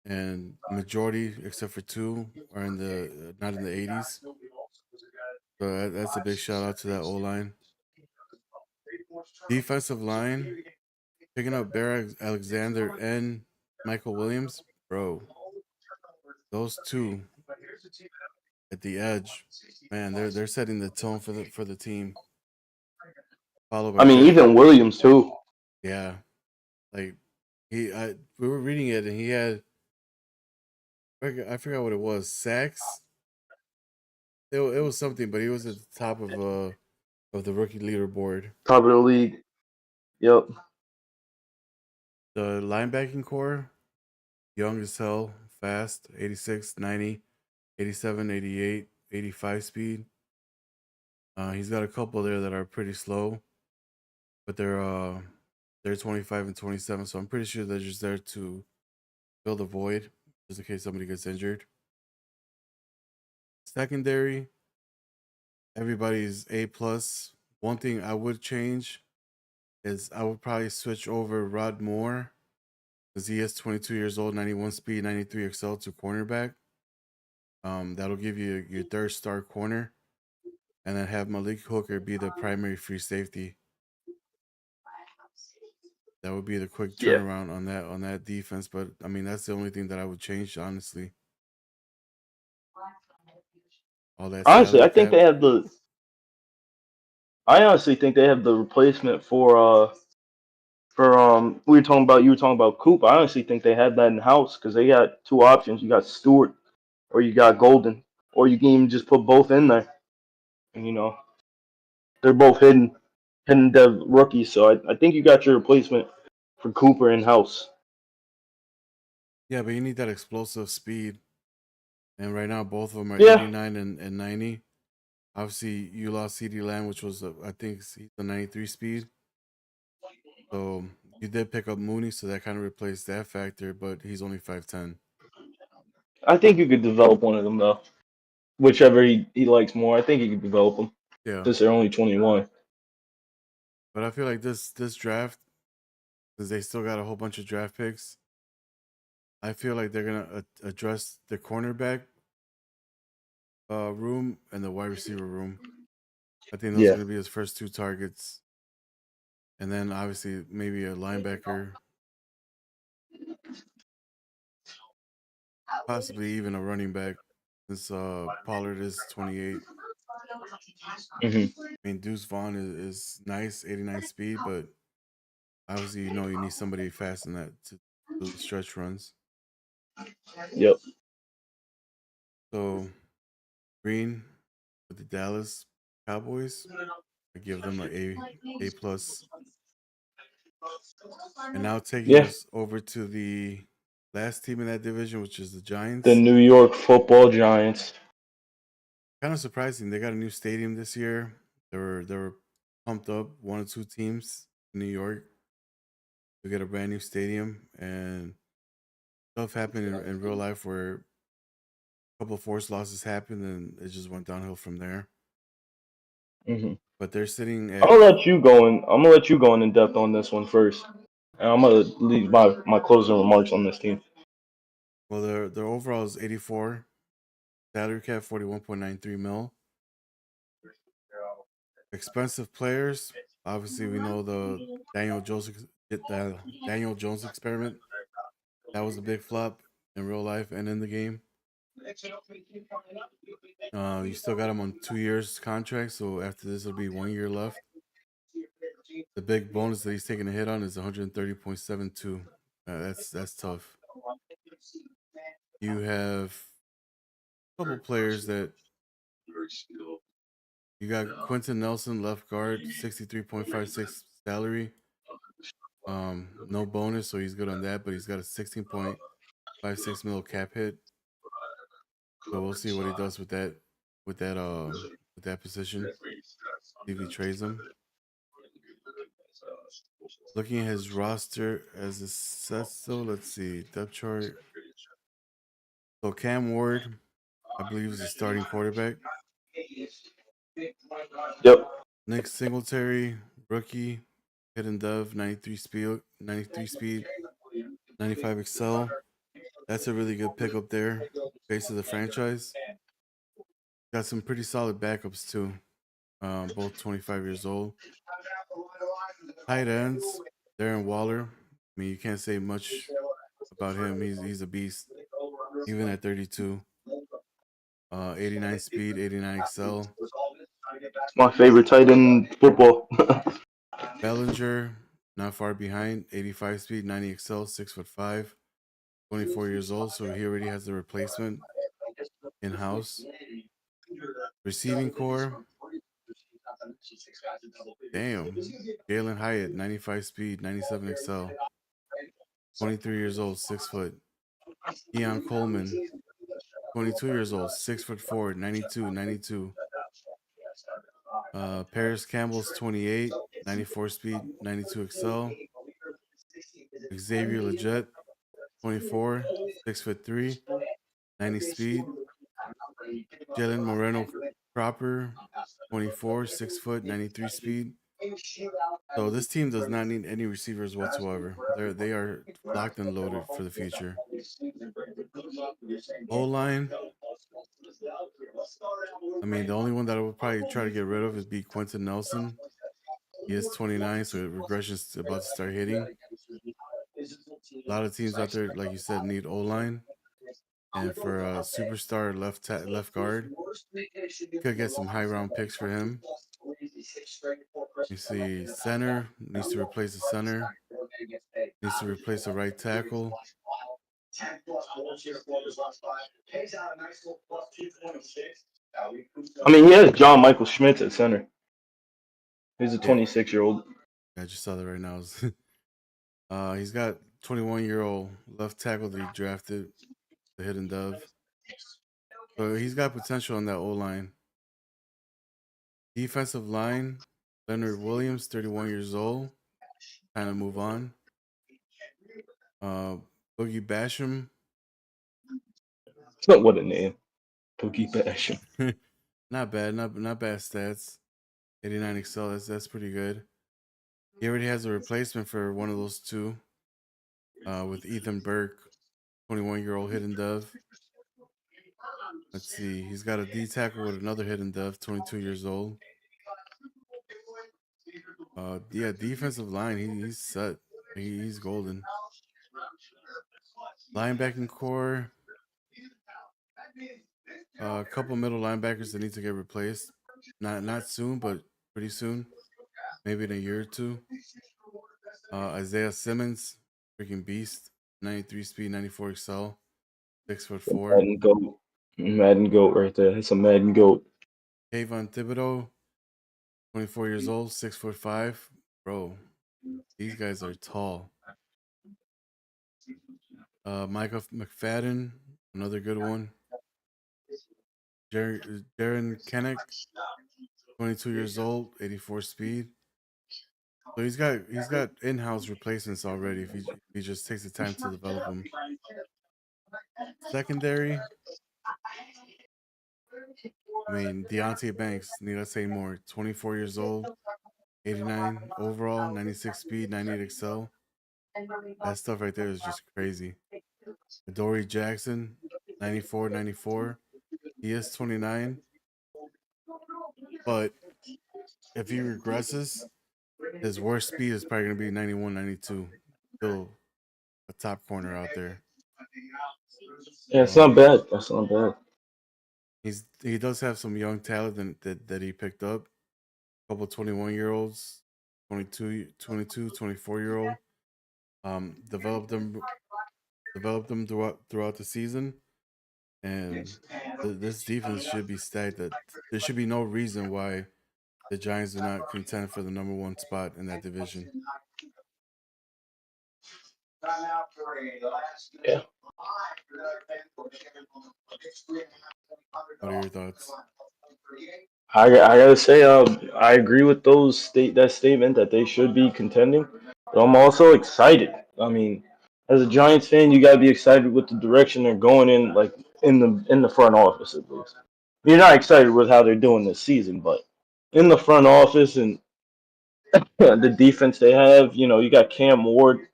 and majority except for two are in the not in the 80s. So that's a big shout out to that O line. Defensive line, picking up Bear Alexander and Michael Williams, bro. Those two at the edge, man, they're setting the tone for the team. Followed I by mean, even Williams too. yeah, like we were reading it and he had I forgot what it was, sacks. It was something, but he was at the top of the rookie leaderboard. Top of the league. Yep. The linebacking core, young as hell, fast, 86, 90, 87, 88, 85 speed. He's got a couple there that are pretty slow, but they're 25 and 27, so I'm pretty sure they're just there to fill the void just in case somebody gets injured. Secondary, everybody's A+. One thing I would change is I would probably switch over Rod Moore because he is 22 years old, 91 speed, 93 excel to cornerback. That'll give you your third star corner, and then have Malik Hooker be the primary free safety. That would be the quick Yeah. turnaround on that defense. But I mean, that's the only thing that I would change, honestly. All that Honestly, salary I think cap. they have the. I honestly think they have the replacement for we were talking about you were talking about Coop. I honestly think they had that in house because they got two options. You got Stewart or you got Golden, or you can even just put both in there. And they're both hidden dev rookies. So I think you got your replacement for Cooper in house. Yeah, but you need that explosive speed. And right now, both of them are Yeah, 89 and 90. Obviously, you lost CD Lamb, which was I think he's the 93 speed. So you did pick up Mooney, so that kind of replaced that factor. But he's only 5'10". I think you could develop one of them though. Whichever he likes more. I think he could develop them. Yeah, Since they're only 21. but I feel like this draft, because they still got a whole bunch of draft picks. I feel like they're gonna address the cornerback room and the wide receiver room. I think those are Yeah. gonna be his first two targets, and then obviously maybe a linebacker, possibly even a running back. Since Pollard is 28. Hmm. I mean, Deuce Vaughn is nice, 89 speed, but obviously you need somebody fast in that to do the stretch runs. Yep. So Green with the Dallas Cowboys, I give them A plus. And now taking Yeah. us over to the last team in that division, which is the The Giants. New York Football Giants. Kind of surprising. They got a new stadium this year. They were pumped up. One or two teams in New York to get a brand new stadium, and stuff happened in real life where a couple of forced losses happened, and it just went downhill from there. Hmm. But they're sitting I'm at, gonna let you go in. I'm gonna let you go in depth on this one first, and I'm gonna leave my closing remarks on this team. well, their overall is 84, salary cap 41.93 mil. Expensive players. Obviously, we know the Daniel Jones the Daniel Jones experiment. That was a big flop in real life and in the game. You still got him on 2 years contract, so after this, it'll be 1 year left. The big bonus that he's taking a hit on is 130.72. That's tough. You have a couple players that you got Quentin Nelson, left guard, 63.56 salary. No bonus, so he's good on that, but he's got a 16.56 mil cap hit. So we'll see what he does with that with that position. See if he trades him. Looking at his roster as it says so, let's see, depth chart. So Cam Ward, I believe, is the starting quarterback. Yep. Nick Singletary, rookie, hidden dove, 93 speed, 95 excel. That's a really good pickup there. Face of the franchise. Got some pretty solid backups too. Both 25 years old. Tight ends, Darren Waller. I mean, you can't say much about him. He's a beast, even at 32. 89 speed, 89 excel. My favorite tight end in football. Bellinger, not far behind, 85 speed, 90 excel, 6'5", 24 years old. So he already has the replacement in house. Receiving core, damn. Jalen Hyatt, 95 speed, 97 excel, 23 years old, 6 foot. Keon Coleman, 22 years old, 6'4", 92. Paris Campbell's 28, 94 speed, 92 excel. Xavier Leggett, 24, 6'3", 90 speed. Jalen Moreno Cropper, 24, 6 foot, 93 speed. So this team does not need any receivers whatsoever. They are locked and loaded for the future. O line, I mean, the only one that I would probably try to get rid of is be Quentin Nelson. He is 29, so regression's about to start hitting. A lot of teams out there, like you said, need O line, and for a superstar left guard, could get some high round picks for him. You see, center needs to replace the center, needs to replace a right tackle. I mean, he has John Michael Schmitz at center. He's a Yeah, 26-year-old. I just saw that right now. He's got 21-year-old left tackle that he drafted, the hidden dove. So he's got potential on that O line. Defensive line, Leonard Williams, 31 years old. Kind of move on. Uh, Boogie Basham, What a name. Pookie Basham. not bad, not bad stats. 89 Excel, that's pretty good. He already has a replacement for one of those two, with Ethan Burke, 21-year-old hidden dove. Let's see, he's got a D tackle with another hidden dove, 22 years old. Yeah, defensive line, he's set. He's golden. Linebacking core, a couple middle linebackers that need to get replaced. Not soon, but pretty soon. Maybe in a year or two. Isaiah Simmons, freaking beast. 93 speed, 94 excel, 6'4". Madden goat. Madden goat right there. That's a Madden goat. Kayvon Thibodeau, 24 years old, 6'5". Bro, these guys are tall. Micah McFadden, another good one. Jaron Kennick, 22 years old, 84 speed. So he's got in-house replacements already if he just takes the time to develop them. Secondary, I mean Deontay Banks, need I say more? 24 years old, 89 overall, 96 speed, 98 excel. That stuff right there is just crazy. Adoree Jackson, 94, 94. He is 29, but if he regresses, his worst speed is probably going to be 91, 92. Still a top corner out there. Yeah, it's not Um, bad. That's not bad. he does have some young talent that he picked up. A couple 21-year-olds, 22, 24-year-old. Developed them throughout the season, and this defense should be stacked. That there should be no reason why the Giants do not contend for the number one spot in that division. Yeah. What are your thoughts? I gotta say, I agree with that statement that they should be contending, but I'm also excited. I mean, as a Giants fan, you gotta be excited with the direction they're going in, like in the front office at least. You're not excited with how they're doing this season, but in the front office and the defense they have, you got Cam Ward.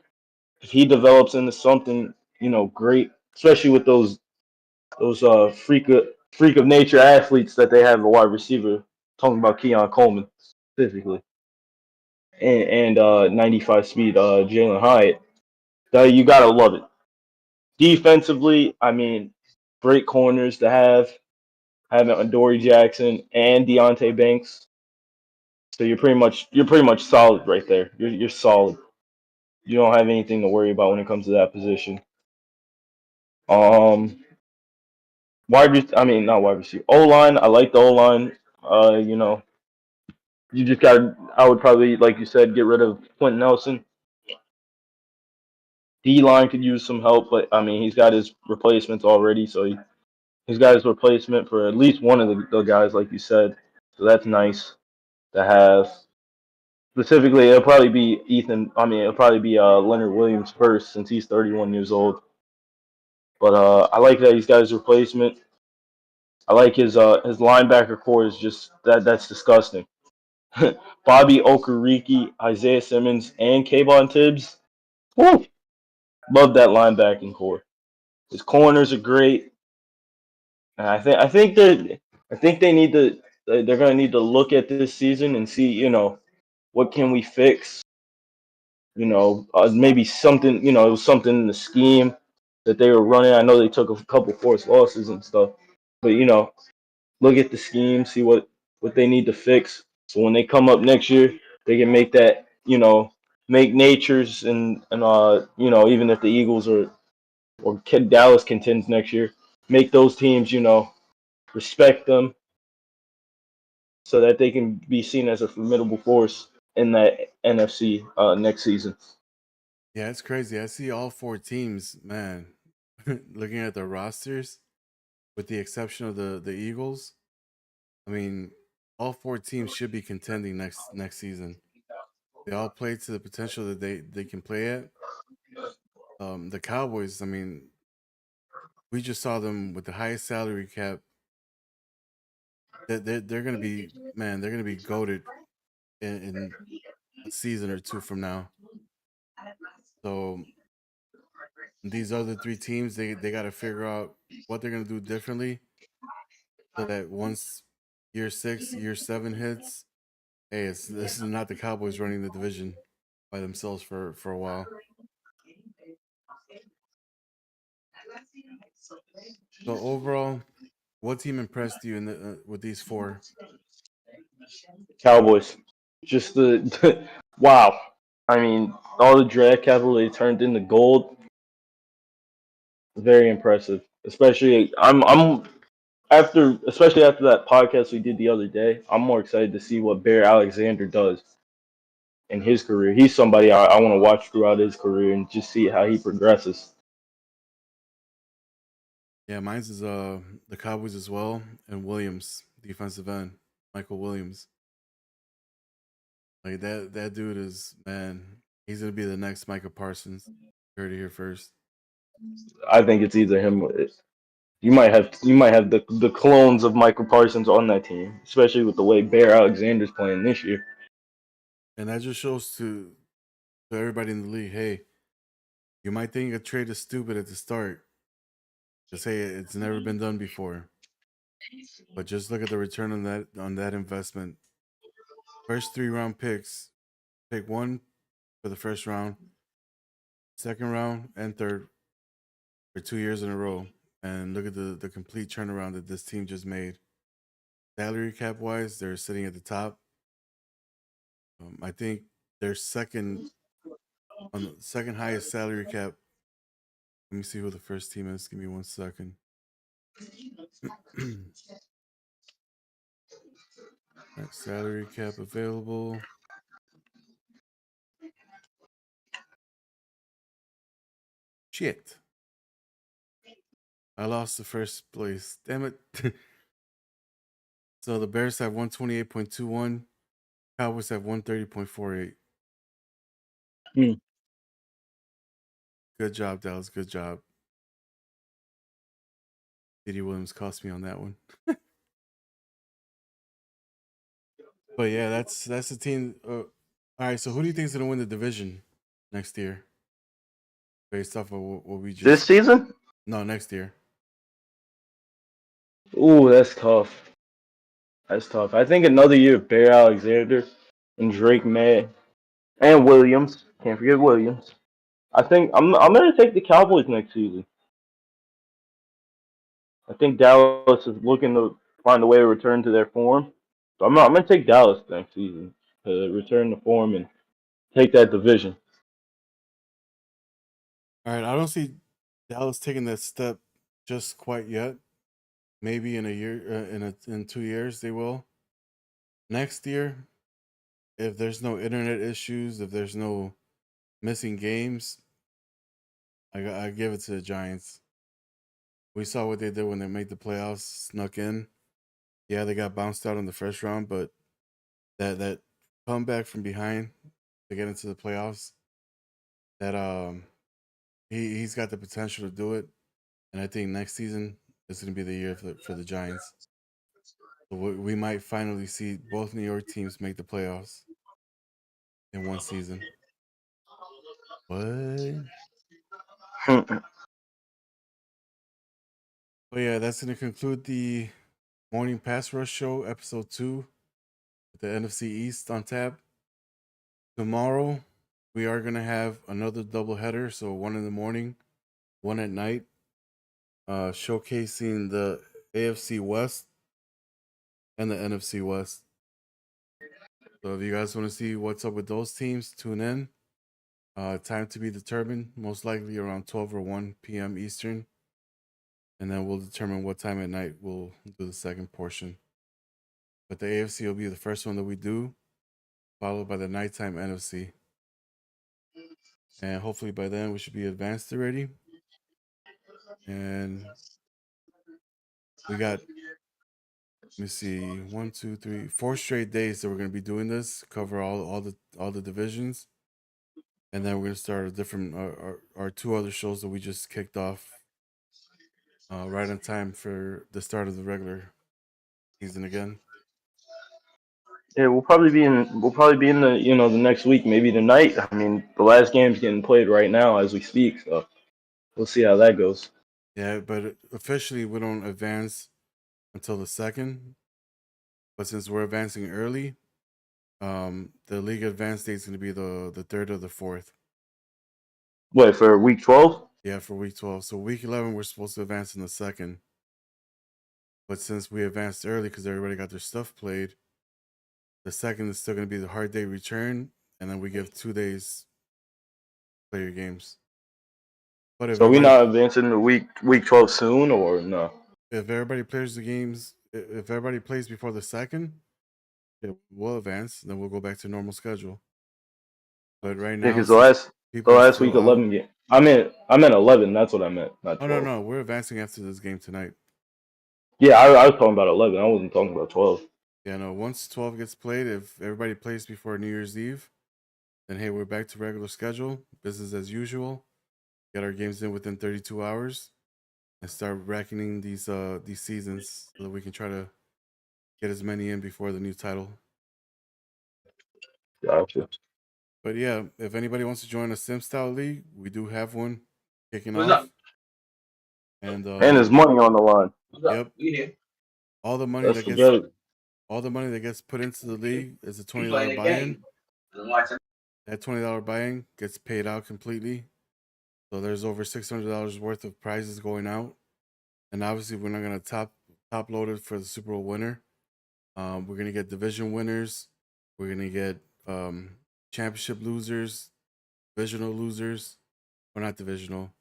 If he develops into something, great, especially with those freak of nature athletes that they have a wide receiver. Talking about Keon Coleman specifically, and 95 speed Jalen Hyatt. You gotta love it. Defensively, I mean, great corners to have. Having Adoree Jackson and Deontay Banks, so you're pretty much solid right there. You're solid. You don't have anything to worry about when it comes to that position. Um, I mean, not wide receiver. O line, I like the O line. You know, you just got. I would probably, like you said, get rid of Quentin Nelson. D line could use some help, but I mean, he's got his replacements already, so he's got his replacement for at least one of the guys, like you said. So that's nice to have. Specifically, it'll probably be Ethan. I mean, it'll probably be Leonard Williams first, since he's 31 years old. But I like that he's got his replacement. I like his linebacker core is just that's disgusting. Bobby Okereke, Isaiah Simmons, and Kayvon Tibbs. Woo! Love that linebacking core. His corners are great, and I think they need to they're going to need to look at this season and see what can we fix. Maybe something it was something in the scheme that they were running. I know they took a couple forced losses and stuff, but look at the scheme, see what they need to fix. So when they come up next year, they can make that, make natures and even if the Eagles or Dallas contends next year, make those teams, respect them so that they can be seen as a formidable force in that NFC next season. Yeah, it's crazy. I see all four teams, man. Looking at the rosters, with the exception of the Eagles. I mean, all four teams should be contending next season. They all play to the potential that they can play at. The Cowboys, I mean, we just saw them with the highest salary cap. That they're gonna be, man, they're gonna be goaded in a season or two from now. So these other three teams, they got to figure out what they're gonna do differently so that once year 6, year 7 hits, hey, this is not the Cowboys running the division by themselves for a while. So overall, what team impressed you in with these four? Cowboys. Just the wow. I mean, all the draft capital they turned into gold, very impressive. Especially, I'm after, especially after that podcast we did the other day. I'm more excited to see what Bear Alexander does in his career. He's somebody I want to watch throughout his career and just see how he progresses. Yeah, mine's is the Cowboys as well, and Williams, defensive end, Michael Williams. Like that dude is, man. He's gonna be the next Micah Parsons. You heard it here first. I think it's either him. You might have the clones of Michael Parsons on that team, especially with the way Bear Alexander's playing this year. And that just shows to everybody in the league, hey, you might think a trade is stupid at the start. Just say it's never been done before. But just look at the return on that investment. First 3 round picks, pick one for the first round, second round, and third for 2 years in a row. And look at the complete turnaround that this team just made. Salary cap wise, they're sitting at the top. I think they're second on the second highest salary cap. Let me see who the first team is. Give me 1 second. Right, salary cap available. Shit. I lost the first place. Damn it. So the Bears have 128.21. Cowboys have 130.48. Hmm. Good job, Dallas. Good job. Diddy Williams cost me on that one. But yeah, that's the team. All right, so who do you think is gonna win the division next year? Based off of what we This just season? no next year. Ooh, that's tough. That's tough. I think another year of Bear Alexander and Drake May and Williams. Can't forget Williams. I think I'm gonna take the Cowboys next season. I think Dallas is looking to find a way to return to their form. So I'm gonna take Dallas next season to return to form and take that division. All right, I don't see Dallas taking that step just quite yet. Maybe in a year, in 2 years, they will. Next year, if there's no internet issues, if there's no missing games, I give it to the Giants. We saw what they did when they made the playoffs, snuck in. Yeah, they got bounced out in the first round, but that comeback from behind to get into the playoffs, that he's got the potential to do it, and I think next season is going to be the year for the Giants. So we might finally see both New York teams make the playoffs in one season. What? But yeah, that's going to conclude the Morning Pass Rush Show, episode 2, with the NFC East on tap. Tomorrow, we are going to have another doubleheader, so one in the morning, one at night, showcasing the AFC West and the NFC West. So if you guys want to see what's up with those teams, tune in. Time to be determined, most likely around 12 or 1 p.m. Eastern. And then we'll determine what time at night we'll do the second portion. But the AFC will be the first one that we do, followed by the nighttime NFC. And hopefully by then we should be advanced already. And we got Let me see. 4 straight days that we're gonna be doing this. Cover all the divisions, and then we're gonna start a different our two other shows that we just kicked off right on time for the start of the regular season again. Yeah, we'll probably be in the the next week, maybe tonight. I mean, the last game's getting played right now as we speak, so we'll see how that goes. Yeah, but officially we don't advance until the second. But since we're advancing early, the league advance date is gonna be the third or the fourth. Wait, for week 12? Yeah, for week 12. So week 11 we're supposed to advance in the second. But since we advanced early because everybody got their stuff played, the second is still going to be the hard day return, and then we give 2 days to play your games. But So we not advancing to week 12 soon or no? if everybody plays the games, if everybody plays before the second, yeah, we'll advance. Then we'll go back to normal schedule. But right Yeah, now, because the since last the people are last week still out, 11 game. I meant 11. That's what I meant, not oh no 12. no, we're advancing after this game tonight. Yeah, I was talking about 11. I wasn't talking about 12. Yeah, no. Once 12 gets played, if everybody plays before New Year's Eve, then hey, we're back to regular schedule, business as usual. Get our games in within 32 hours and start reckoning these seasons so that we can try to get as many in before the new title. Gotcha. But yeah, if anybody wants to join a Sim Style League, we do have one kicking off. And And there's money on the line. yep, all the money Let's that gets forget it. all the money that gets put into the league is a $20 buy-in. That $20 buy-in gets paid out completely. So there's over $600 worth of prizes going out. And obviously we're not gonna top load it for the Super Bowl winner. We're gonna get division winners. We're gonna get championship losers, divisional losers, or not divisional.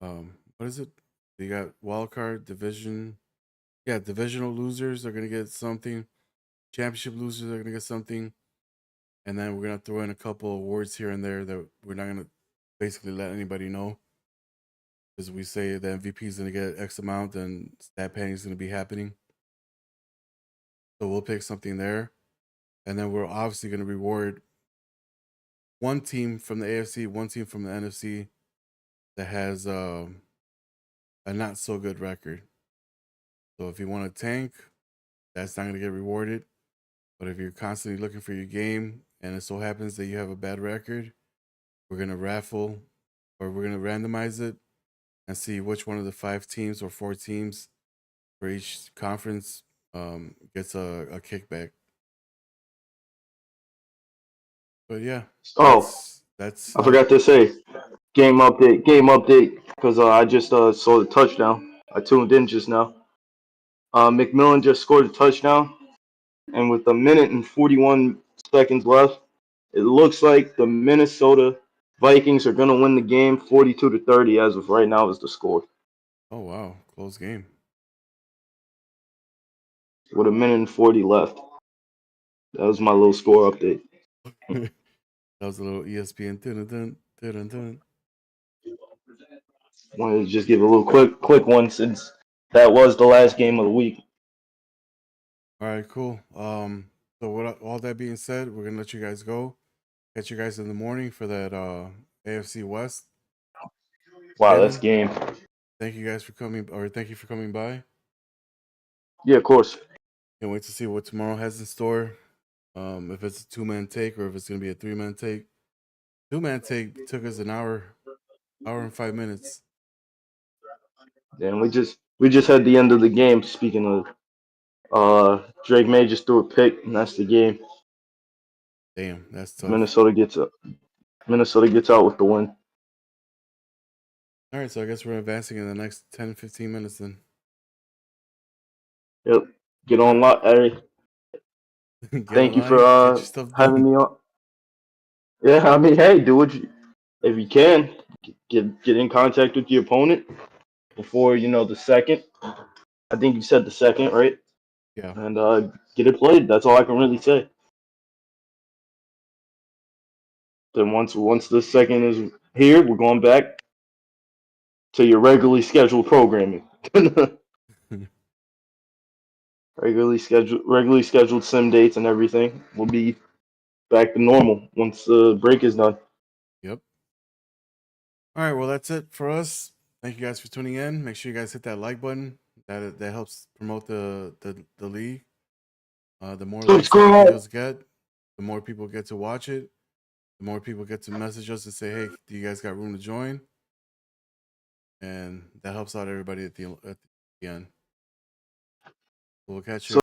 What is it? You got wild card, division. Yeah, divisional losers are gonna get something. Championship losers are gonna get something, and then we're gonna throw in a couple awards here and there that we're not gonna basically let anybody know because we say the MVP is gonna get X amount, and stat padding is gonna be happening. So we'll pick something there, and then we're obviously gonna reward one team from the AFC, one team from the NFC that has a not so good record. So if you want to tank, that's not going to get rewarded. But if you're constantly looking for your game and it so happens that you have a bad record, we're going to raffle or we're going to randomize it and see which one of the 5 teams or 4 teams for each conference gets a kickback. But yeah, Oh, that's I forgot to say game update, because I just saw the touchdown. I tuned in just now. McMillan just scored a touchdown, and with a minute and 41 seconds left, it looks like the Minnesota Vikings are going to win the game 42-30 as of right now is the score. oh wow, close game. With a minute and 40 left. That was my little score update. That was a little ESPN. Dun, dun, dun, dun, dun. Wanted to just give a little quick one since that was the last game of the week. All right, cool. So what? All that being said, we're gonna let you guys go. Catch you guys in the morning for that AFC West. Wow, that's Kevin, game. thank you guys for coming, or thank you for coming by. Yeah, of course. Can't wait to see what tomorrow has in store. If it's a 2-man take or if it's gonna be a 3-man take. 2-man take took us an hour and 5 minutes. And we just had the end of the game. Speaking of, Drake May just threw a pick, and that's the game. Damn, that's tough. Minnesota gets up. Minnesota gets out with the win. All right, so I guess we're advancing in the next 10, 15 minutes then. Yep. Get All on right, lot, Harry. get Thank you for online, get your stuff having done. me on. Yeah, I mean, hey, do what you if you can. Get in contact with your opponent before the second. I think you said the second, right? Yeah. And get it played. That's all I can really say. Then once the second is here, we're going back to your regularly scheduled programming. regularly scheduled sim dates and everything will be back to normal once the break is done. Yep. All right. Well, that's it for us. Thank you guys for tuning in. Make sure you guys hit that like button. That helps promote the league. The more Let's likes that the go. videos get, the more people get to watch it. The more people get to message us and say, "Hey, do you guys got room to join?" And that helps out everybody at the end. We'll catch you.